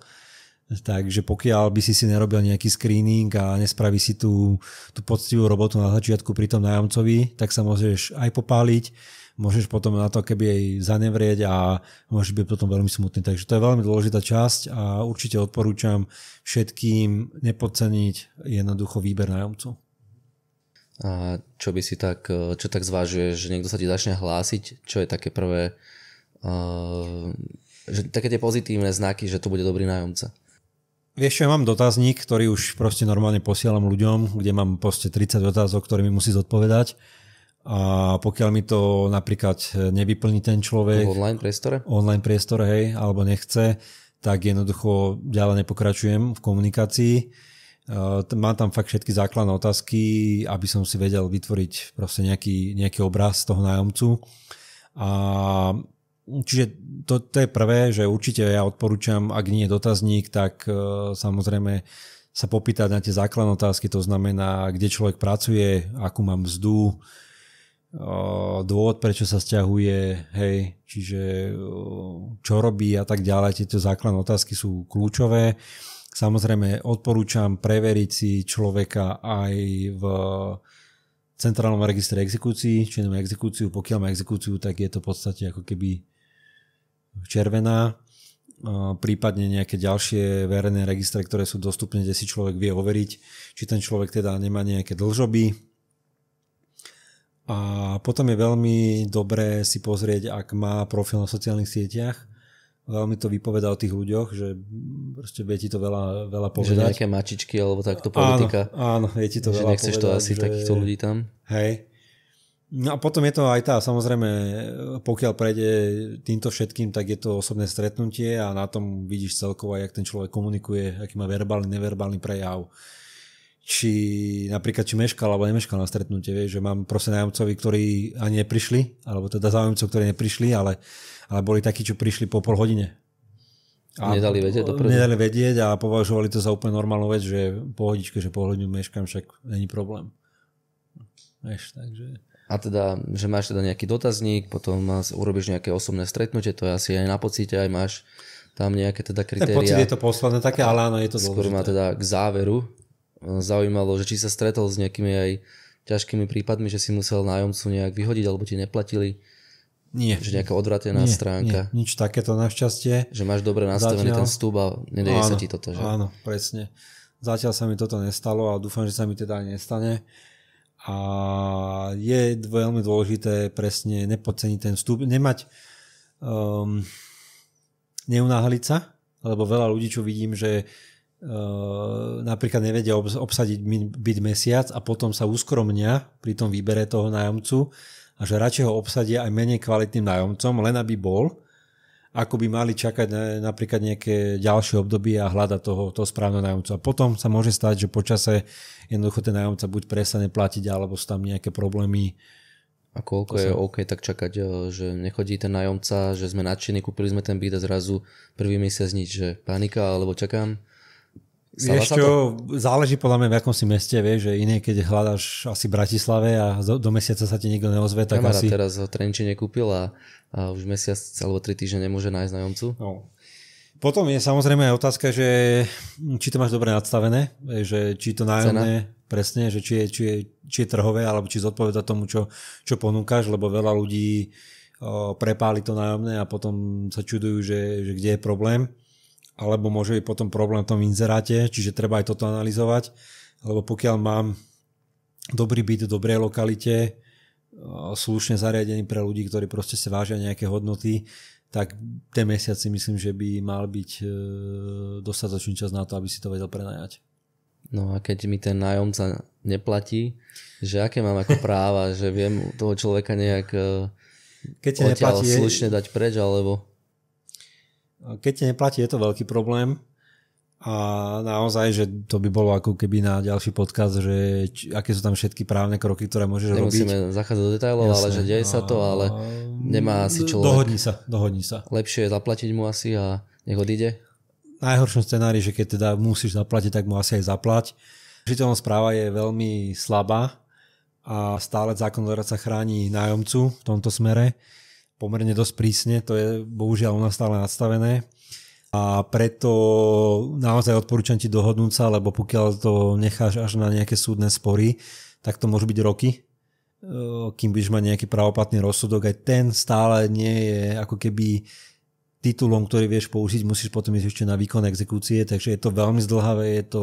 Takže pokiaľ by si nerobil nejaký screening a nespraví si tú poctivú robotu na začiatku pri tom nájomcovi, tak sa môžeš aj popáliť, môžeš potom na to keby aj zanevrieť a môžeš byť potom veľmi smutný. Takže to je veľmi dôležitá časť a určite odporúčam všetkým nepodceniť jednoducho výber nájomcu. A čo tak zvážuješ, že niekto sa ti začne hlásiť, čo je také prvé, že také tie pozitívne znaky, že to bude dobrý nájomca? Vieš čo, ja mám dotazník, ktorý už proste normálne posielam ľuďom, kde mám proste 30 otázok, ktoré mi musí zodpovedať. A pokiaľ mi to napríklad nevyplní ten človek... V online priestore? Online priestore, hej, alebo nechce, tak jednoducho ďalej nepokračujem v komunikácii. Mám tam fakt všetky základné otázky, aby som si vedel vytvoriť proste nejaký obraz toho nájomcu. A čiže to je prvé, že určite ja odporúčam, ak nie je dotazník, tak samozrejme sa popýtať na tie základné otázky, to znamená, kde človek pracuje, akú má mzdu, dôvod, prečo sa sťahuje, hej, čiže čo robí a tak ďalej. Tieto základné otázky sú kľúčové. Samozrejme odporúčam preveriť si človeka aj v centrálnom registre exekúcií, či nemá exekúciu. Pokiaľ má exekúciu, tak je to v podstate ako keby červená. Prípadne nejaké ďalšie verejné registre, ktoré sú dostupné, kde si človek vie overiť, či ten človek teda nemá nejaké dlžoby. A potom je veľmi dobré si pozrieť, ak má profil na sociálnych sieťach. Veľmi to vypovedá o tých ľuďoch, že proste vie ti to veľa povedať. Že nejaké mačičky alebo takto politika. Áno, vie ti to že veľa povedať. Že nechceš to asi takýchto ľudí tam. Hej. No a potom je to aj samozrejme, pokiaľ prejde týmto všetkým, tak je to osobné stretnutie a na tom vidíš celkovo, jak ten človek komunikuje, aký má verbálny, neverbálny prejav. Či meškal alebo nemeškal na stretnutie. Vieš, že mám proste nájomcovi, ktorí ani neprišli, alebo teda záujemcov, ktorí neprišli, ale boli takí, čo prišli po pol hodine. A nedali vedieť dopredu? Nedali vedieť a považovali to za úplne normálnu vec, že pohodičke, že pol hodinu meškám, však není problém. Vieš, takže... A teda, že máš teda nejaký dotazník, potom urobíš nejaké osobné stretnutie, to je asi aj na pocite, aj máš tam nejaké teda kritériá. Ten pocit je to posledné také, ale áno, je to dôležité. Skôr ma teda k záveru zaujímalo, že či sa stretol s nejakými aj ťažkými prípadmi, že si musel nájomcu nejak vyhodiť, alebo ti neplatili. Nie. Že nejaká odvratená stránka. Nie, nič takéto našťastie. Že máš dobre nastavený ten vstup a nedeje sa ti toto. Že? Áno, presne. Zatiaľ sa mi toto nestalo a dúfam, že sa mi teda ani nestane. A je veľmi dôležité presne nepodceniť ten vstup. Nemať neunáhliť sa, lebo veľa ľudí, čo vidím, že napríklad nevedia obsadiť byt mesiac a potom sa uskromnia pri tom výbere toho nájomcu a že radšej ho obsadia aj menej kvalitným nájomcom, len aby bol, ako by mali čakať napríklad nejaké ďalšie obdobie a hľadať toho správneho nájomcu. A potom sa môže stať, že počase jednoducho ten nájomca buď prestane platiť, alebo sú tam nejaké problémy. A koľko je OK tak čakať, že nechodí ten nájomca, že sme nadšení, kúpili sme ten byt a zrazu prvý mesiac nič, že panika, alebo čakám? Vieš čo, záleží podľa mňa v akom si meste, vieš, že iné, keď hľadáš asi v Bratislave a do mesiaca sa ti nikto neozve, tak kamarát asi... teraz ho Trenčine kúpil a už mesiac alebo 3 týždne nemôže nájsť nájomcu. No. Potom je samozrejme aj otázka, že či to máš dobre nadstavené, že či to nájomné, presne, že či je trhové, alebo či zodpoveda tomu, čo ponúkaš, lebo veľa ľudí prepáli to nájomné a potom sa čudujú, že kde je problém. Alebo môže byť potom problém v tom inzeráte, čiže treba aj toto analyzovať, lebo pokiaľ mám dobrý byt v dobrej lokalite, slušne zariadený pre ľudí, ktorí proste sa vážia nejaké hodnoty, tak ten mesiac si myslím, že by mal byť dostatočný čas na to, aby si to vedel prenajať. No a keď mi ten nájomca neplatí, že aké mám ako práva, že viem toho človeka nejak odtiaľ slušne dať preč, alebo... Keď ti neplatí, je to veľký problém. A naozaj, že to by bolo ako keby na ďalší podcast, že aké sú tam všetky právne kroky, ktoré môžeš robiť. Nemusíme zachádzať do detailov, ale že deje sa to, ale nemá asi človek. Dohodni sa. Lepšie je zaplatiť mu asi a nech odíde. Najhoršom scenári, že keď teda musíš zaplatiť, tak mu asi aj zaplať. Žiteľnosť práva je veľmi slabá a stále zákonodarca chráni nájomcu v tomto smere. Pomerne dosť prísne, to je bohužiaľ u nás stále nastavené. A preto naozaj odporúčam ti dohodnúť sa, lebo pokiaľ to necháš až na nejaké súdne spory, tak to môže byť roky, kým budeš mať nejaký pravoplatný rozsudok. Aj ten stále nie je ako keby titulom, ktorý vieš použiť, musíš potom ísť ešte na výkon exekúcie, takže je to veľmi zdĺhavé, je to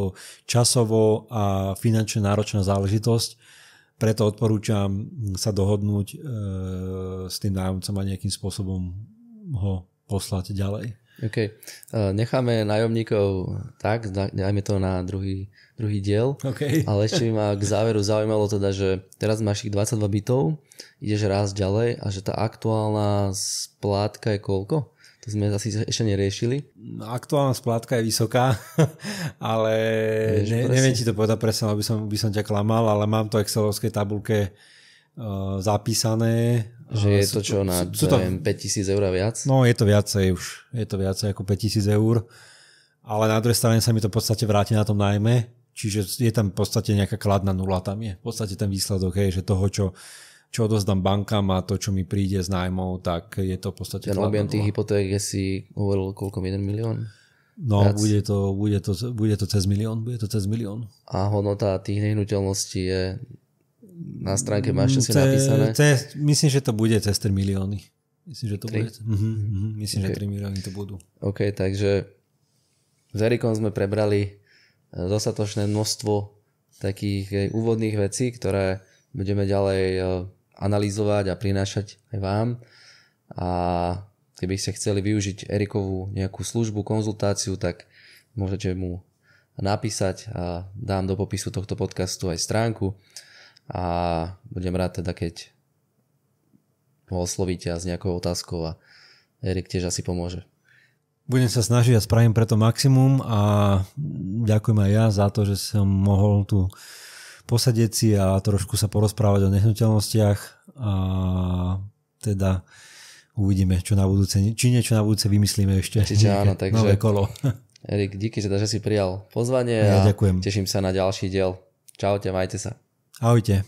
časovo a finančne náročná záležitosť. Preto odporúčam sa dohodnúť s tým nájomcom a nejakým spôsobom ho poslať ďalej. OK. Necháme nájomníkov tak, dajme to na druhý diel, okay. Ale ešte ma k záveru zaujímalo teda, že teraz máš ich 22 bytov, ideš raz ďalej a že tá aktuálna splátka je koľko? To sme asi ešte neriešili. Aktuálna splátka je vysoká, ale neviem ti to povedať presne, lebo by som ťa klamal, ale mám to v excelovskej tabulke zapísané. Že je to čo na 5,000 eur a viac? No je to viacej už. Je to viacej ako 5,000 eur. Ale na druhej strane sa mi to v podstate vráti na tom nájme. Čiže je tam v podstate nejaká kladná nula. Tam je v podstate ten výsledok, že toho, čo odozdám bankám a to, čo mi príde s nájmou, tak je to v podstate ten objem tých hypoték, si hovoril koľko, 1 milión? No, bude to cez milión. Bude to cez milión. A hodnota tých nehnuteľností je na stránke máš čo si napísané? Myslím, že to bude cez 3 milióny. Myslím, že to 3? Bude. Myslím, okay. Že 3 milióny to budú. OK, takže s Erikom sme prebrali dostatočné množstvo takých úvodných vecí, ktoré budeme ďalej analyzovať a prinášať aj vám. A keby ste chceli využiť Erikovú nejakú službu, konzultáciu, tak môžete mu napísať a dám do popisu tohto podcastu aj stránku. A budem rád teda, keď ho oslovíte a s nejakou otázkou a Erik tiež asi pomôže. Budem sa snažiť a spravím preto maximum a ďakujem aj ja za to, že som mohol tu posadieť si a trošku sa porozprávať o nehnuteľnostiach a teda uvidíme, čo na budúce, či niečo na budúce vymyslíme ešte. Čiže áno, takže nové kolo. Erik, díky, že si prijal pozvanie ja a ďakujem. Teším sa na ďalší diel. Čaute, majte sa. Ahojte.